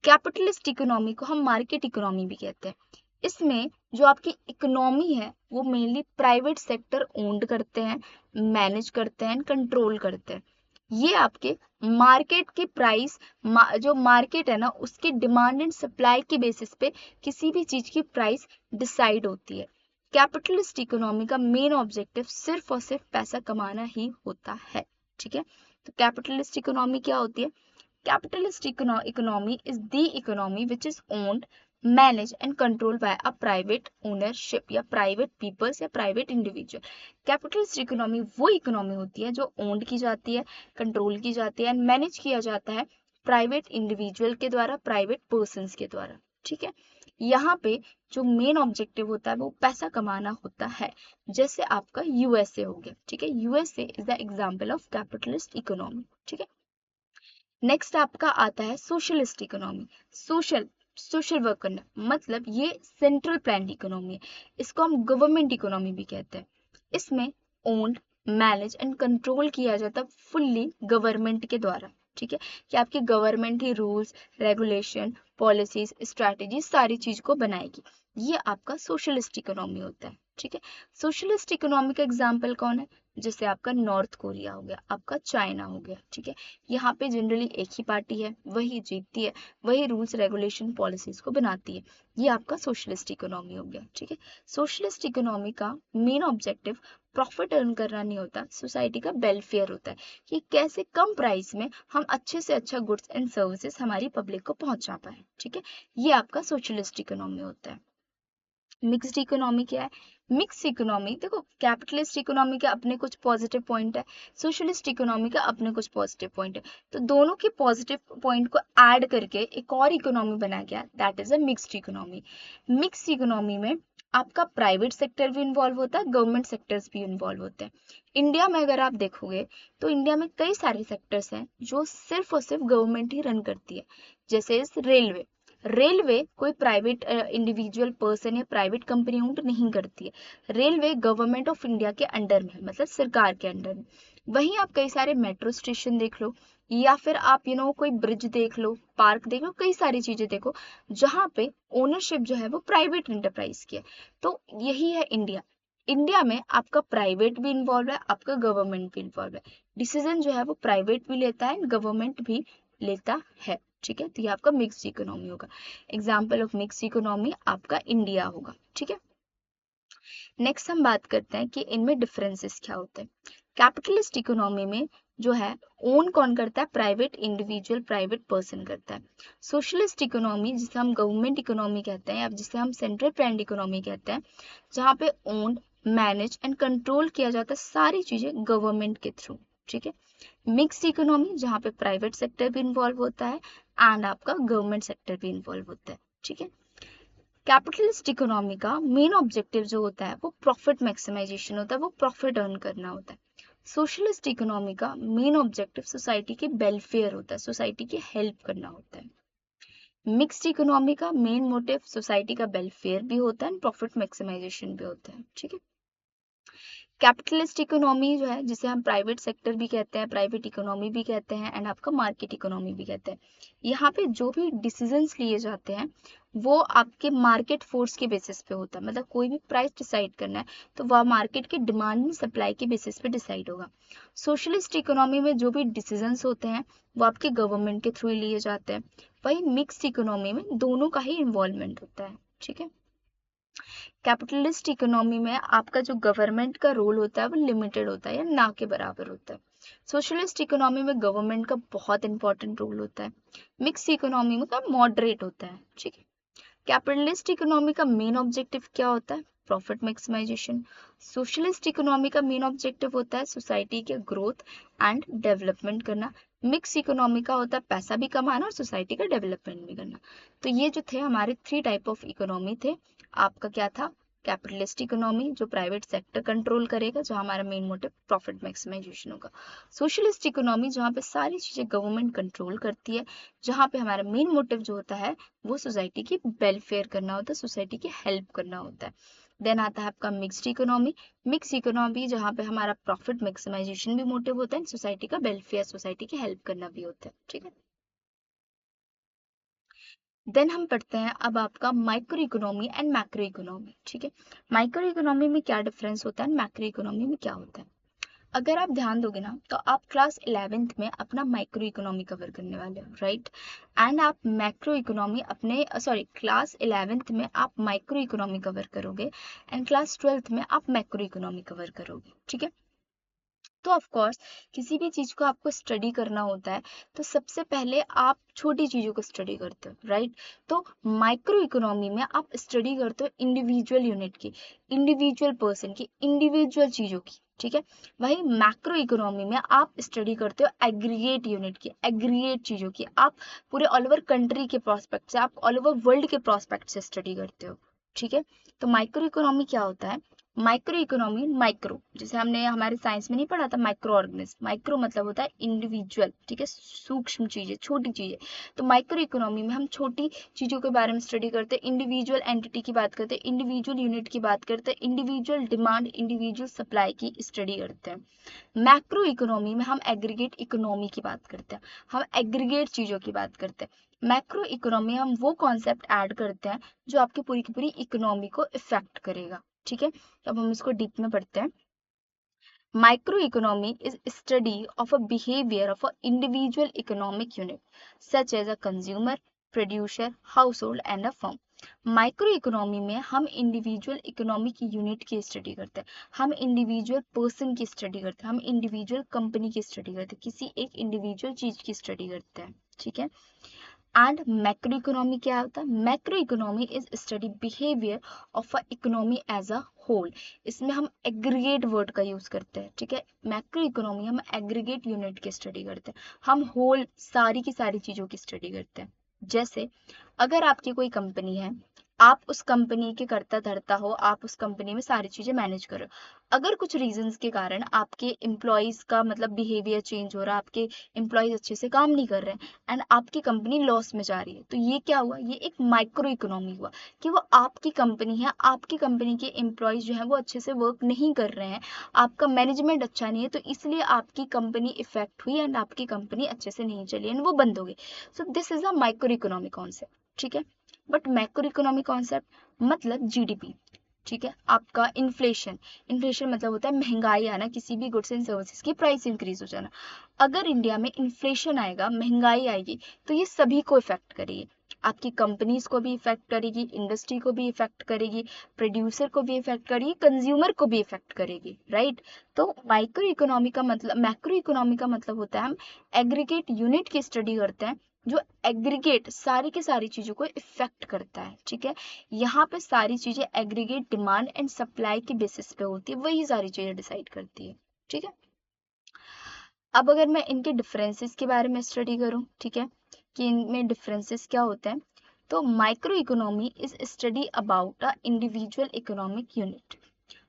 कैपिटलिस्ट इकोनॉमी को हम मार्केट इकोनॉमी भी कहते हैं। इसमें जो आपकी इकोनॉमी है वो मेनली प्राइवेट सेक्टर ओन्ड करते हैं, मैनेज करते हैं, कंट्रोल करते हैं। ये आपके मार्केट के प्राइस, जो मार्केट है ना उसकी डिमांड एंड सप्लाई के बेसिस पे किसी भी चीज की प्राइस डिसाइड होती है। कैपिटलिस्ट इकोनॉमी का मेन ऑब्जेक्टिव सिर्फ और सिर्फ पैसा कमाना ही होता है। ठीक है, तो कैपिटलिस्ट इकोनॉमी क्या होती है? Capitalist economy is the economy which is owned, managed and controlled by a private ownership या private peoples या private individual. Capitalist economy वो economy होती है जो owned की जाती है, control की जाती है and manage किया जाता है private individual के द्वारा, private persons के द्वारा। ठीक है, यहाँ पे जो मेन ऑब्जेक्टिव होता है वो पैसा कमाना होता है, जैसे आपका यूएसए हो गया। ठीक है, USA is the example of capitalist economy. ठीक है, नेक्स्ट आपका आता है सोशलिस्ट इकोनॉमी। सोशल वर्क करना, मतलब ये सेंट्रल प्लान्ड इकोनॉमी है, इसको हम गवर्नमेंट इकोनॉमी भी कहते हैं। इसमें ओन्ड, मैनेज एंड कंट्रोल किया जाता है फुल्ली गवर्नमेंट के द्वारा। ठीक है, कि आपकी गवर्नमेंट ही रूल्स, रेगुलेशन, पॉलिसीज, स्ट्रैटेजी सारी चीज को बनाएगी। ये आपका सोशलिस्ट इकोनॉमी होता है। ठीक है, सोशलिस्ट इकोनॉमी का एग्जाम्पल कौन है? जैसे आपका नॉर्थ कोरिया हो गया, आपका चाइना हो गया। ठीक है, यहाँ पे जनरली एक ही पार्टी है, वही जीतती है, वही रूल्स रेगुलेशन पॉलिसीज को बनाती है। ये आपका सोशलिस्ट इकोनॉमी हो गया। ठीक है, सोशलिस्ट इकोनॉमी का मेन ऑब्जेक्टिव प्रॉफिट अर्न करना नहीं होता, सोसाइटी का वेलफेयर होता है कि कैसे कम प्राइस में हम अच्छे से अच्छा गुड्स एंड सर्विसेज हमारी पब्लिक को पहुंचा पाए। ठीक है, ये आपका सोशलिस्ट इकोनॉमी होता है। मिक्स्ड इकोनॉमी क्या है? मिक्स इकोनॉमी, देखो कैपिटलिस्ट इकोनॉमी के अपने कुछ पॉजिटिव पॉइंट है, सोशलिस्ट इकोनॉमी का अपने कुछ पॉजिटिव पॉइंट है, तो दोनों के पॉजिटिव पॉइंट को ऐड करके एक और इकोनॉमी बनाया गया, that is a mixed economy. Mixed economy में आपका प्राइवेट सेक्टर भी इन्वॉल्व होता है, गवर्नमेंट सेक्टर्स भी इन्वॉल्व होते हैं। इंडिया में अगर आप देखोगे तो इंडिया में कई सारे सेक्टर्स हैं जो सिर्फ और सिर्फ गवर्नमेंट ही रन करती है, जैसे रेलवे। रेलवे कोई प्राइवेट इंडिविजुअल पर्सन या प्राइवेट कंपनी ओन्ड नहीं करती है, रेलवे गवर्नमेंट ऑफ इंडिया के अंडर में, मतलब सरकार के अंडर में। वहीं आप कई सारे मेट्रो स्टेशन देख लो, या फिर आप कोई ब्रिज देख लो, पार्क देख लो, कई सारी चीजें देखो जहाँ पे ओनरशिप जो है वो प्राइवेट एंटरप्राइज की है। तो यही है इंडिया। इंडिया में आपका प्राइवेट भी इन्वॉल्व है, आपका गवर्नमेंट भी इन्वॉल्व है, डिसीजन जो है वो प्राइवेट भी लेता है, गवर्नमेंट भी लेता है। ठीक है, तो ये आपका मिक्स्ड इकोनॉमी होगा। एग्जाम्पल ऑफ मिक्स्ड इकोनॉमी आपका इंडिया होगा। ठीक है, नेक्स्ट हम बात करते हैं कि इनमें डिफरेंसेस क्या होते हैं। कैपिटलिस्ट इकोनॉमी में जो है ओन कौन करता है? प्राइवेट इंडिविजुअल, प्राइवेट पर्सन करता है। सोशलिस्ट इकोनॉमी जिसे हम गवर्नमेंट इकोनॉमी कहते हैं या जिसे हम सेंट्रल प्लान्ड इकोनॉमी कहते हैं, जहाँ पे ओन्ड, मैनेज एंड कंट्रोल किया जाता है सारी चीजें गवर्नमेंट के थ्रू। ठीक है, मिक्स्ड इकोनॉमी जहाँ पे प्राइवेट सेक्टर भी इन्वॉल्व होता है एंड आपका गवर्नमेंट सेक्टर भी इन्वॉल्व होता है। ठीक है, कैपिटलिस्ट इकोनॉमी का मेन ऑब्जेक्टिव जो होता है वो प्रॉफिट मैक्सिमाइजेशन होता है, वो प्रॉफिट अर्न करना होता है। सोशलिस्ट इकोनॉमी का मेन ऑब्जेक्टिव सोसाइटी के वेलफेयर होता है, सोसाइटी की हेल्प करना होता है। मिक्स्ड इकोनॉमी का मेन मोटिव सोसाइटी का वेलफेयर भी होता है एंड प्रॉफिट मैक्सिमाइजेशन भी होता है। ठीक है, कैपिटलिस्ट इकोनॉमी जो है जिसे हम प्राइवेट सेक्टर भी कहते हैं, प्राइवेट इकोनॉमी भी कहते हैं एंड आपका मार्केट इकोनॉमी भी कहते हैं, यहाँ पे जो भी डिसीजंस लिए जाते हैं वो आपके मार्केट फोर्स के बेसिस पे होता है, मतलब कोई भी प्राइस डिसाइड करना है तो वह मार्केट के डिमांड एंड सप्लाई के बेसिस पे डिसाइड होगा। सोशलिस्ट इकोनॉमी में जो भी डिसीजंस होते हैं वो आपके गवर्नमेंट के थ्रू लिए जाते हैं, वही मिक्स्ड इकोनॉमी में दोनों का ही इन्वॉल्वमेंट होता है। ठीक है, कैपिटलिस्ट इकोनॉमी में आपका जो गवर्नमेंट का रोल होता है वो लिमिटेड होता है या ना के बराबर होता है। सोशलिस्ट इकोनॉमी में गवर्नमेंट का बहुत इंपॉर्टेंट रोल होता है, मिक्स इकोनॉमी में का मॉडरेट होता है। ठीक है, कैपिटलिस्ट इकोनॉमी का मेन ऑब्जेक्टिव क्या होता है? Profit maximisation. सोशलिस्ट इकोनॉमी का मेन ऑब्जेक्टिव होता है सोसाइटी के ग्रोथ एंड डेवलपमेंट करना। मिक्स इकोनॉमी का होता है पैसा भी कमाना और सोसाइटी का डेवलपमेंट भी करना। तो ये जो थे हमारे 3 टाइप ऑफ इकोनॉमी थे। आपका क्या था? कैपिटलिस्ट इकोनॉमी जो प्राइवेट सेक्टर कंट्रोल करेगा, जो हमारा मेन मोटिव प्रॉफिट मैक्सिमाइजेशन होगा। सोशलिस्ट इकोनॉमी जहाँ पे सारी चीजें गवर्नमेंट कंट्रोल करती है, जहाँ पे हमारा मेन मोटिव जो होता है वो सोसाइटी की वेलफेयर करना होता है, सोसाइटी की हेल्प करना होता है। देन आता है आपका मिक्स्ड इकोनॉमी। मिक्स इकोनॉमी जहाँ पे हमारा प्रॉफिट मैक्सिमाइजेशन भी मोटिव होता है, सोसाइटी का वेलफेयर, सोसाइटी की हेल्प करना भी होता है। ठीक है, देन हम पढ़ते हैं अब आपका micro economy and macro economy. ठीक है, माइक्रो इकोनॉमी में क्या डिफरेंस होता है, मैक्रो इकोनॉमी में क्या होता है? अगर आप ध्यान दोगे ना तो आप क्लास 11th में अपना माइक्रो इकोनॉमी कवर करने वाले हो, राइट। एंड आप मैक्रो इकोनॉमी अपने क्लास 11th में आप माइक्रो इकोनॉमी कवर करोगे एंड क्लास 12th में आप मैक्रो इकोनॉमी कवर करोगे, ठीक है। तो ऑफ कोर्स किसी भी चीज को आपको स्टडी करना होता है तो सबसे पहले आप छोटी चीजों को स्टडी करते हो, राइट। तो माइक्रो इकोनॉमी में आप स्टडी करते हो इंडिविजुअल यूनिट की, इंडिविजुअल पर्सन की, इंडिविजुअल चीजों की, ठीक है। वही मैक्रो इकोनॉमी में आप स्टडी करते हो एग्रीगेट यूनिट की, एग्रीगेट चीजों की। आप पूरे ऑल ओवर कंट्री के प्रोस्पेक्ट से, आप ऑल ओवर वर्ल्ड के प्रोस्पेक्ट से स्टडी करते हो, ठीक है। तो माइक्रो इकोनॉमी क्या होता है? माइक्रो इकोनॉमी, माइक्रो जैसे हमने हमारे साइंस में नहीं पढ़ा था माइक्रो ऑर्गेनिज्म, माइक्रो मतलब होता है इंडिविजुअल, ठीक है, सूक्ष्म चीजें, छोटी चीजें। तो माइक्रो इकोनॉमी में हम छोटी चीजों के बारे में स्टडी करते हैं, इंडिविजुअल एंटिटी की बात करते हैं, इंडिविजुअल यूनिट की बात करते हैं, इंडिविजुअल डिमांड, इंडिविजुअल सप्लाई की स्टडी करते हैं। मैक्रो इकोनॉमी में हम एग्रीगेट इकोनॉमी की बात करते हैं, हम एग्रीगेट चीजों की बात करते हैं। मैक्रो इकोनॉमी हम वो कॉन्सेप्ट ऐड करते हैं जो आपकी पूरी की पूरी इकोनॉमी को इफेक्ट करेगा, ठीक है। तो अब हम इसको डीप में पढ़ते हैं। Micro economy is study of a behaviour of a individual economic unit such as a consumer, producer, household and a firm. Micro economy में हम इंडिविजुअल इकोनॉमिक यूनिट की स्टडी करते हैं, हम इंडिविजुअल पर्सन की स्टडी करते हैं, हम इंडिविजुअल कंपनी की स्टडी करते हैं, किसी एक इंडिविजुअल चीज की स्टडी करते हैं, ठीक है। एंड मैक्रो इकोनॉमी क्या होता है? Macro economy is study behaviour of a economy as a whole. इसमें हम एग्रीगेट वर्ड का यूज करते हैं, ठीक है। मैक्रो इकोनॉमी हम एग्रीगेट यूनिट की स्टडी करते हैं, हम होल सारी की सारी चीजों की स्टडी करते हैं। जैसे अगर आपकी कोई कंपनी है, आप उस कंपनी के करता धरता हो, आप उस कंपनी में सारी चीजें मैनेज करो। अगर कुछ रीजंस के कारण आपके एम्प्लॉयज का मतलब बिहेवियर चेंज हो रहा है, आपके एम्प्लॉयज अच्छे से काम नहीं कर रहे हैं एंड आपकी कंपनी लॉस में जा रही है, तो ये क्या हुआ? ये एक माइक्रो इकोनॉमी हुआ कि वो आपकी कंपनी है, आपकी कंपनी के एम्प्लॉयज जो है वो अच्छे से वर्क नहीं कर रहे हैं, आपका मैनेजमेंट अच्छा नहीं है, तो इसलिए आपकी कंपनी इफेक्ट हुई एंड आपकी कंपनी अच्छे से नहीं चली एंड वो बंद हो गई। So this is a micro economy concept, ठीक है। बट मैक्रो इकोनॉमी कॉन्सेप्ट मतलब जीडीपी, ठीक है। आपका इन्फ्लेशन, इन्फ्लेशन मतलब होता है महंगाई आना, किसी भी गुड्स एंड सर्विसेज की प्राइस इंक्रीज हो जाना। अगर इंडिया में इन्फ्लेशन आएगा, महंगाई आएगी, तो ये सभी को इफेक्ट करेगी, आपकी कंपनीज को भी इफेक्ट करेगी, इंडस्ट्री को भी इफेक्ट करेगी, प्रोड्यूसर को भी इफेक्ट करेगी, कंज्यूमर को भी इफेक्ट करेगी, राइट। तो माइक्रो इकोनॉमी का मतलब, मैक्रो इकोनॉमी का मतलब होता है हम एग्रीगेट यूनिट की स्टडी करते हैं जो एग्रीगेट सारी की सारी चीजों को इफेक्ट करता है, ठीक है। यहाँ पे सारी चीजें एग्रीगेट डिमांड एंड सप्लाई के बेसिस पे होती है, वही सारी चीजें डिसाइड करती है, ठीक है। अब अगर मैं इनके डिफरेंसेस के बारे में स्टडी करूं, ठीक है, कि इनमें डिफरेंसेस क्या होते हैं, तो micro economy is study about a individual economic unit.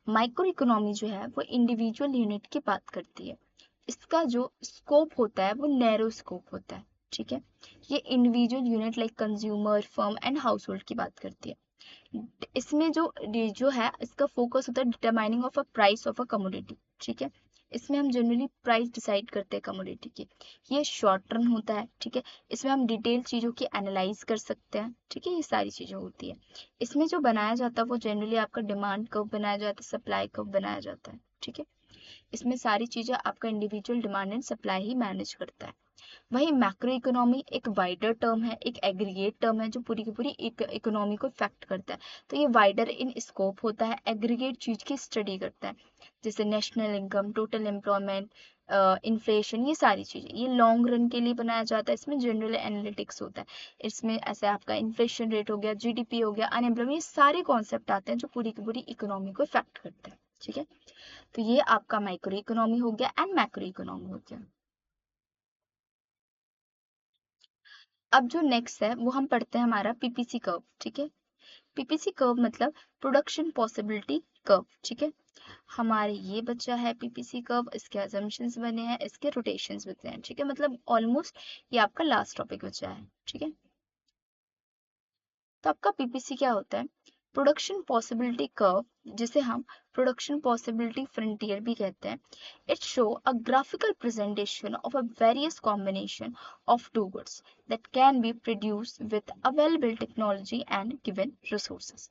Micro economy जो है वो इंडिविजुअल यूनिट की बात करती है, इसका जो स्कोप होता है वो नैरो स्कोप होता है, ठीक है। ये individual unit like consumer, firm and house hold की बात करती है। इसमें जो जो है इसका फोकस होता है determining of a price of a commodity, ठीक है। इसमें हम जनरली प्राइस डिसाइड करते हैं कमोडिटी की। ये शॉर्ट टर्म होता है, ठीक है। इसमें हम डिटेल चीज़ों की एनालाइज कर सकते हैं, ठीक है, ये सारी चीज़ें होती है। इसमें जो बनाया जाता है वो जनरली आपका डिमांड कर्व बनाया जाता है, सप्लाई कर्व बनाया जाता है, ठीक है। इसमें सारी चीज़ें आपका individual demand and supply he manage करता है। वही मैक्रो इकोनॉमी एक वाइडर टर्म है, एक एग्रीगेट टर्म है जो पूरी की पूरी इकोनॉमी को इफेक्ट करता है। तो ये वाइडर इन स्कोप होता है, एग्रीगेट चीज की स्टडी करता है, जैसे national income, total employment, inflation, ये सारी चीजें। ये लॉन्ग रन के लिए बनाया जाता है, इसमें जनरल एनालिटिक्स होता है। इसमें ऐसे आपका इन्फ्लेशन रेट हो गया, जीडीपी हो गया, अनएम्प्लॉयमेंट, ये सारे कॉन्सेप्ट आते हैं जो पूरी की पूरी इकोनॉमी को इफेक्ट करते हैं, ठीक है। तो ये आपका माइक्रो इकोनॉमी हो गया एंड मैक्रो इकोनॉमी हो गया। अब जो नेक्स्ट है वो हम पढ़ते हैं हमारा पीपीसी कर्व, ठीक है। पीपीसी कर्व मतलब प्रोडक्शन पॉसिबिलिटी कर्व, ठीक है। हमारे ये बच्चा है पीपीसी कर्व, इसके अजम्पशंस बने हैं, इसके रोटेशंस बचे हैं, ठीक है। मतलब ऑलमोस्ट ये आपका लास्ट टॉपिक बचा है, ठीक है। तो आपका पीपीसी क्या होता है? प्रोडक्शन पॉसिबिलिटी कर्व, जिसे हम प्रोडक्शन पॉसिबिलिटी फ्रंटियर भी कहते हैं। It show a graphical presentation of a various combination of two goods that can be produced with available technology and given resources.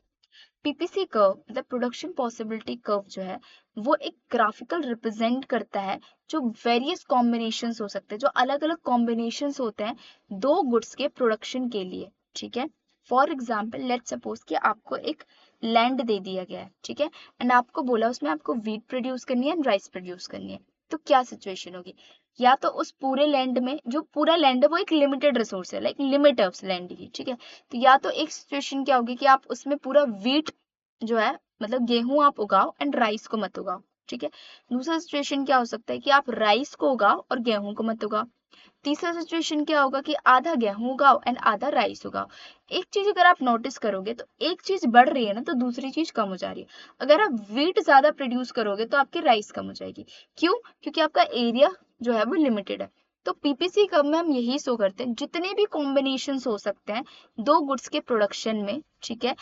PPC curve मतलब production possibility curve जो है वो एक ग्राफिकल रिप्रेजेंट करता है जो वेरियस कॉम्बिनेशंस हो सकते हैं, जो अलग अलग कॉम्बिनेशंस होते हैं दो गुड्स के प्रोडक्शन के लिए, ठीक है। फॉर एग्जाम्पल लेट सपोज कि आपको एक लैंड दे दिया गया है, ठीक है, एंड आपको बोला उसमें आपको वीट प्रोड्यूस करनी है एंड राइस प्रोड्यूस करनी है। तो क्या सिचुएशन होगी, या तो उस पूरे लैंड में, जो पूरा लैंड है वो एक लिमिटेड रिसोर्स है, लाइक लिमिट है उस लैंड की, ठीक है। तो या तो एक सिचुएशन क्या होगी कि आप उसमें पूरा वीट जो है मतलब गेहूं आप उगाओ एंड राइस को मत उगाओ, ठीक है। दूसरा सिचुएशन क्या हो सकता है कि आप राइस को उगाओ और गेहूं को मत उगाओ। तीसरा सिचुएशन क्या होगा कि आधा गेहूं उगाओ एंड आधा राइस उगाओ। एक चीज अगर आप नोटिस करोगे तो एक चीज बढ़ रही है ना तो दूसरी चीज कम हो जा रही है। अगर आप वीट ज्यादा प्रोड्यूस करोगे तो आपकी राइस कम हो जाएगी। क्यों? क्योंकि आपका एरिया जो है वो लिमिटेड है। तो पीपीसी कर्व में हम यही शो करते हैं, जितने भी कॉम्बिनेशन हो सकते हैं दो गुड्स के प्रोडक्शन में, ठीक है,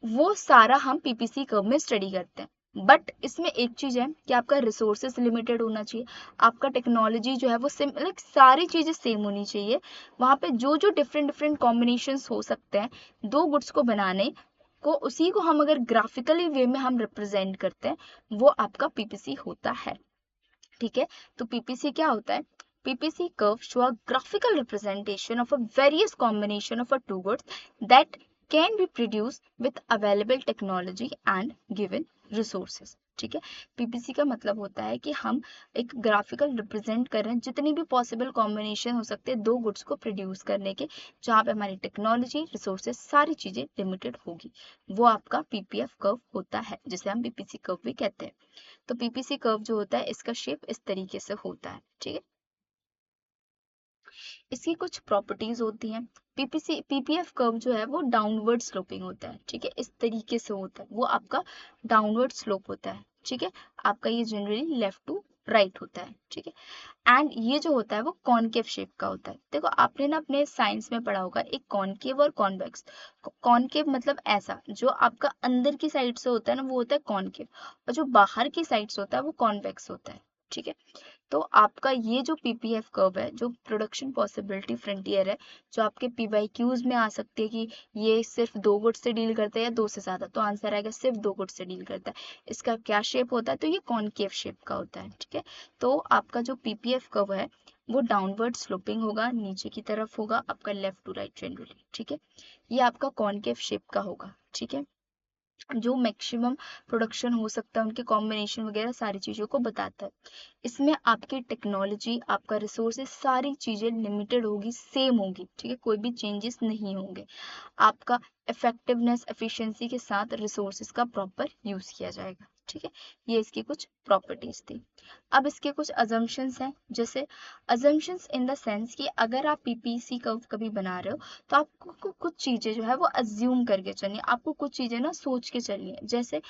वो सारा हम पीपीसी कर्व में स्टडी करते हैं। बट इसमें एक चीज है कि आपका रिसोर्सेज लिमिटेड होना चाहिए, आपका टेक्नोलॉजी जो है वो सेम, लाइक सारी चीजें सेम होनी चाहिए। वहां पे जो जो डिफरेंट डिफरेंट कॉम्बिनेशंस हो सकते हैं दो गुड्स को बनाने को, उसी को हम अगर ग्राफिकली वे में हम रिप्रेजेंट करते हैं वो आपका पीपीसी होता है, ठीक है। तो पीपीसी क्या होता है? PPC curve show a graphical representation of a various combination of a two goods that can be produced with available technology and given resources, ठीक है। पीपीसी का मतलब होता है कि हम एक ग्राफिकल रिप्रेजेंट कर रहे हैं जितनी भी पॉसिबल कॉम्बिनेशन हो सकते हैं दो गुड्स को प्रोड्यूस करने के, जहाँ पे हमारी टेक्नोलॉजी रिसोर्सेज सारी चीजें लिमिटेड होगी, वो आपका पीपीएफ कर्व होता है, जिसे हम पीपीसी कर्व भी कहते हैं। तो पीपीसी कर्व जो होता है इसका शेप इस तरीके से होता है, ठीक है। इसकी कुछ प्रॉपर्टीज होती हैं। पीपीएफ कर्व जो है वो डाउनवर्ड स्लोपिंग होता है, ठीक है, इस तरीके से होता है, वो आपका डाउनवर्ड स्लोप होता है, ठीक है। आपका ये जनरली लेफ्ट टू राइट होता है, ठीक है। एंड ये जो होता है वो कॉनकेव शेप का होता है। देखो आपने ना अपने साइंस में पढ़ा होगा एक कॉनकेव और कॉन्वेक्स। कॉनकेव मतलब ऐसा जो आपका अंदर की साइड से होता है ना वो होता है कॉनकेव, और जो बाहर की साइड से होता है वो कॉन्वेक्स होता है, ठीक है। तो आपका ये जो पीपीएफ कर्व है, जो प्रोडक्शन पॉसिबिलिटी फ्रंटियर है, जो आपके पीवाईक्यूज में आ सकती है कि ये सिर्फ दो गुड से डील करता है या दो से ज्यादा, तो आंसर आएगा सिर्फ दो गुड से डील करता है। इसका क्या शेप होता है? तो ये कॉनकेव शेप का होता है, ठीक है। तो आपका जो पीपीएफ कर्व है वो डाउनवर्ड स्लोपिंग होगा, नीचे की तरफ होगा, आपका लेफ्ट टू राइट जनरली, ठीक है। ये आपका कॉनकेव शेप का होगा, ठीक है, जो मैक्सिमम प्रोडक्शन हो सकता है उनके कॉम्बिनेशन वगैरह सारी चीज़ों को बताता है। इसमें आपकी टेक्नोलॉजी, आपका रिसोर्सेज सारी चीज़ें लिमिटेड होगी, सेम होगी, ठीक है, कोई भी चेंजेस नहीं होंगे। आपका इफेक्टिवनेस एफिशिएंसी के साथ रिसोर्सेज का प्रॉपर यूज किया जाएगा, ठीक है। ये इसकी कुछ प्रॉपर्टीज थी। अब इसके कुछ अजम्पशंस हैं, जैसे अजम्पशंस इन द सेंस कि अगर आप पीपीसी कर्व कभी बना रहे हो तो आपको कुछ चीजें जो है वो अज्यूम करके चलनी है, आपको कुछ चीजें ना सोच के चलनी है। जैसे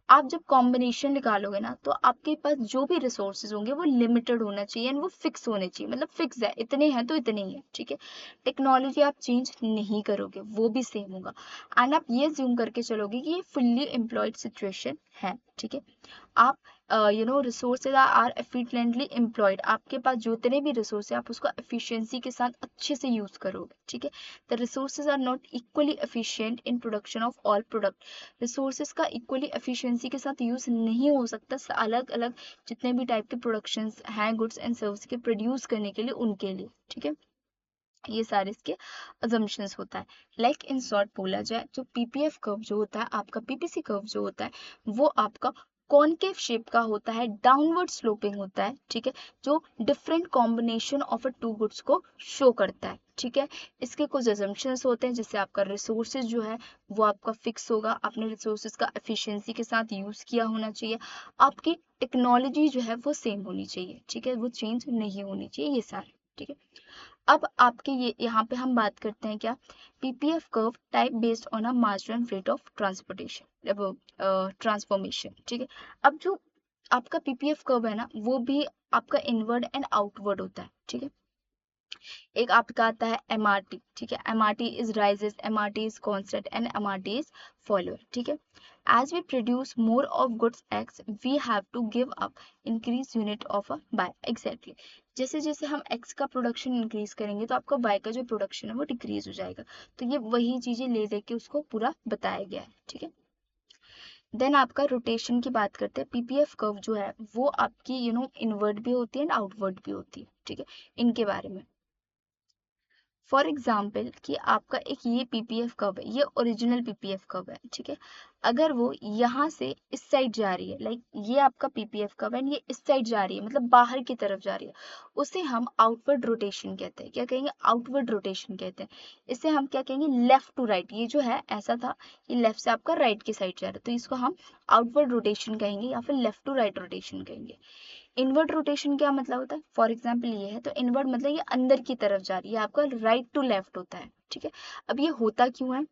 आप जब कॉम्बिनेशन निकालोगे ना तो आपके पास जो भी रिसोर्सेज होंगे वो लिमिटेड होना चाहिए एंड वो फिक्स होने चाहिए, मतलब फिक्स है, इतने हैं तो इतने ही है, ठीक है। टेक्नोलॉजी आप चेंज नहीं करोगे, वो भी सेम होगा। एंड आप ये ज्यूम करके चलोगे कि ये फुल्ली एम्प्लॉयड सिचुएशन है, ठीक है। आप रिसोर्सेज आर एफिशिएंटली एम्प्लॉयड, आपके पास जितने भी रिसोर्स है आप उसको एफिशिएंसी के साथ अच्छे से यूज करोगे, ठीक है। The resources are not equally efficient in production of all product, resources का इक्वली एफिशिएंसी के साथ यूज नहीं हो सकता अलग अलग जितने भी टाइप के प्रोडक्शंस हैं गुड्स एंड सर्विस के प्रोड्यूस करने के लिए, उनके लिए, ठीक है। ये सारे इसके अजम्पशंस होता है। लाइक इन शॉर्ट बोला जाए जो पीपीएफ कर्व जो होता है, आपका पीपीसी कर्व जो होता है वो आपका कॉनकेव शेप का होता है, डाउनवर्ड स्लोपिंग होता है, ठीक है, जो different combination of a two goods को शो करता है, ठीक है। इसके कुछ अजम्पशंस होते हैं, जैसे आपका रिसोर्सेज जो है वो आपका फिक्स होगा, आपने रिसोर्सेज का एफिशिएंसी के साथ यूज किया होना चाहिए, आपकी टेक्नोलॉजी जो है वो सेम होनी चाहिए, ठीक है, वो चेंज नहीं होनी चाहिए, ये सारे, ठीक है। अब आपके ये यहाँ पे हम बात करते हैं क्या, PPF curve type based on a marginal rate of transportation transformation, ठीक है। अब जो आपका पीपीएफ कर्व है ना वो भी आपका इनवर्ड एंड आउटवर्ड होता है, ठीक है। एक आपका आता है एमआरटी, ठीक है, MRT is rises, MRT is constant and MRT is follower, ठीक है। as we produce more of goods x we have to give up increase unit of a by exactly, जैसे जैसे हम x का प्रोडक्शन इंक्रीज करेंगे तो आपका y का जो प्रोडक्शन है वो डिक्रीज हो जाएगा। तो ये वही चीजें ले लेके उसको पूरा बताया गया है, ठीक है। देन आपका रोटेशन की बात करते हैं। पीपीएफ कर्व जो है वो आपकी इनवर्ड भी होती है एंड आउटवर्ड भी होती है, ठीक है। इनके बारे में फॉर एग्जाम्पल कि आपका एक ये पीपीएफ कर्व है, ये ओरिजिनल पीपीएफ कर्व है, ठीक है। अगर वो यहाँ से इस साइड जा रही है, लाइक ये आपका पीपीएफ कर्व है, ये इस साइड जा रही है, मतलब बाहर की तरफ जा रही है, उसे हम आउटवर्ड रोटेशन कहते हैं। क्या कहेंगे? आउटवर्ड रोटेशन कहते हैं। इसे हम क्या कहेंगे? Left to right. ये जो है ऐसा था, ये लेफ्ट से आपका राइट की साइड जा रहा है, तो इसको हम आउटवर्ड रोटेशन कहेंगे या फिर लेफ्ट टू राइट रोटेशन कहेंगे। इनवर्ट रोटेशन क्या मतलब होता है? फॉर एग्जाम्पल ये है, तो इनवर्ट मतलब ये अंदर की तरफ जा रही है, आपका राइट टू लेफ्ट होता है, ठीक है। अब ये होता क्यों है?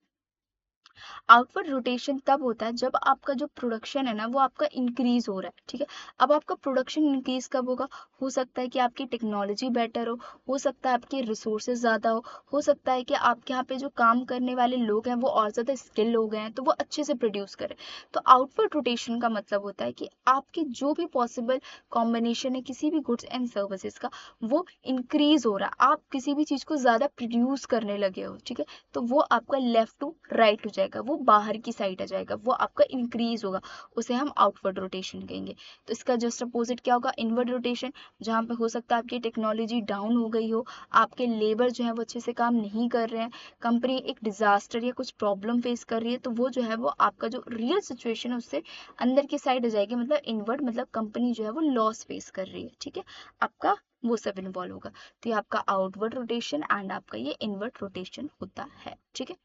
आउटवर्ड रोटेशन तब होता है जब आपका जो प्रोडक्शन है ना वो आपका इंक्रीज हो रहा है, ठीक है। अब आपका प्रोडक्शन इंक्रीज कब होगा? हो सकता है कि आपकी टेक्नोलॉजी बेटर हो सकता है आपके रिसोर्सेज ज़्यादा हो सकता है कि आपके यहाँ पे जो काम करने वाले लोग हैं वो और ज़्यादा स्किल हो गए हैं, तो वो अच्छे से प्रोड्यूस करें। तो आउटवर्ड रोटेशन का मतलब होता है कि आपके जो भी पॉसिबल कॉम्बिनेशन है किसी भी गुड्स एंड सर्विसेज का, वो इंक्रीज हो रहा है, आप किसी भी चीज़ को ज़्यादा प्रोड्यूस करने लगे हो, ठीक है। तो वो आपका लेफ्ट टू राइट हो जाएगा, वो बाहर की साइड आ जाएगा, वो आपका इंक्रीज होगा, उसे हम आउटवर्ड रोटेशन कहेंगे। तो इसका जस्ट अपोजिट क्या होगा? इनवर्ड रोटेशन, जहाँ पे हो सकता है आपकी टेक्नोलॉजी डाउन हो गई हो, आपके लेबर जो है वो अच्छे से काम नहीं कर रहे हैं, कंपनी एक डिजास्टर या कुछ प्रॉब्लम फेस कर रही है, तो वो जो है वो आपका जो रियल सिचुएशन है उससे अंदर की साइड आ जाएगी, मतलब इनवर्ड, मतलब कंपनी जो है वो लॉस फेस कर रही है, ठीक है। आपका वो सब इन्वॉल्व होगा। तो ये आपका आउटवर्ड रोटेशन एंड आपका ये इनवर्ड रोटेशन होता है, ठीक है।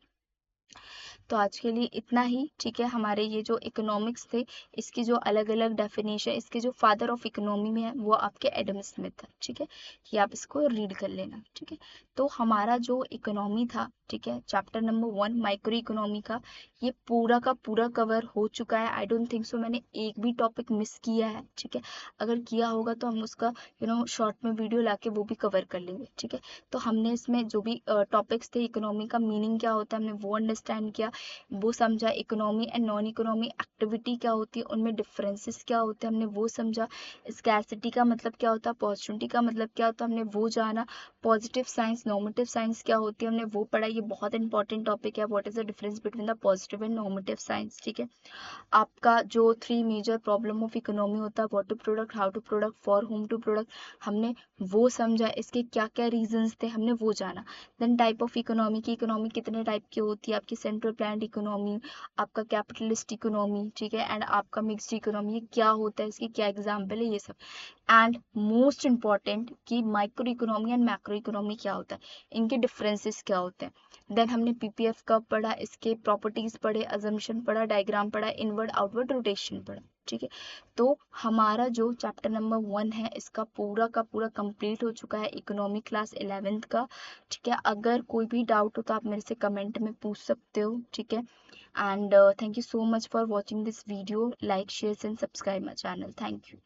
तो आज के लिए इतना ही, ठीक है। हमारे ये जो इकोनॉमिक्स थे, इसकी जो अलग अलग डेफिनेशन, इसके जो फादर ऑफ इकोनॉमी में है वो आपके एडम स्मिथ है, ठीक है। ये आप इसको रीड कर लेना, ठीक है। तो हमारा जो इकोनॉमी था, ठीक है, चैप्टर नंबर 1 माइक्रो इकोनॉमी का, ये पूरा का पूरा कवर हो चुका है। आई डोंट थिंक सो मैंने एक भी टॉपिक मिस किया है, ठीक है। अगर किया होगा तो हम उसका शॉर्ट में वीडियो लाके वो भी कवर कर लेंगे, ठीक है। तो हमने इसमें जो भी टॉपिक्स थे, इकोनॉमी का मीनिंग क्या होता है हमने वो अंडरस्टैंड किया, वो समझा। Economy and non economy activity क्या होती है, उनमें डिफरेंसेस क्या होते हैं, हमने वो समझा। स्कैर्सिटी का मतलब क्या होता है, अपॉर्चुनिटी का मतलब क्या होता है, हमने वो जाना। पॉजिटिव साइंस, नॉर्मेटिव साइंस क्या होती है, हमने वो पढ़ा। ये बहुत इंपॉर्टेंट टॉपिक है, what is the difference between the positive and normative science, ठीक है। आपका जो 3 मेजर प्रॉब्लम ऑफ इकोनॉमी होता है, what to product, how to product, for whom to product, हमने वो समझा। इसके क्या क्या रीजंस थे हमने वो जाना। देन टाइप ऑफ इकोनॉमी की, इकोनॉमी कितने टाइप की होती है, आपकी सेंट्रल प्लान्ड इकोनॉमी, आपका कैपिटलिस्ट इकोनॉमी, ठीक है, एंड आपका मिक्स्ड इकोनॉमी, ये क्या होता है, इसकी क्या एग्जाम्पल है, ये सब। एंड मोस्ट इंपॉर्टेंट कि micro economy and macro economy क्या होता है, इनके डिफरेंसेस क्या होते हैं। देन हमने पीपीएफ कब पढ़ा, इसके प्रॉपर्टीज पढ़े, अजम्पशन पढ़ा, डायग्राम पढ़ा, इनवर्ड आउटवर्ड रोटेशन पढ़ा, ठीक है। तो हमारा जो चैप्टर नंबर 1 है इसका पूरा का पूरा कंप्लीट हो चुका है, इकोनॉमी क्लास 11th का, ठीक है। अगर कोई भी डाउट हो तो आप मेरे से कमेंट में पूछ सकते हो, ठीक है। And thank you so much for watching this video, like share and subscribe my channel, thank you.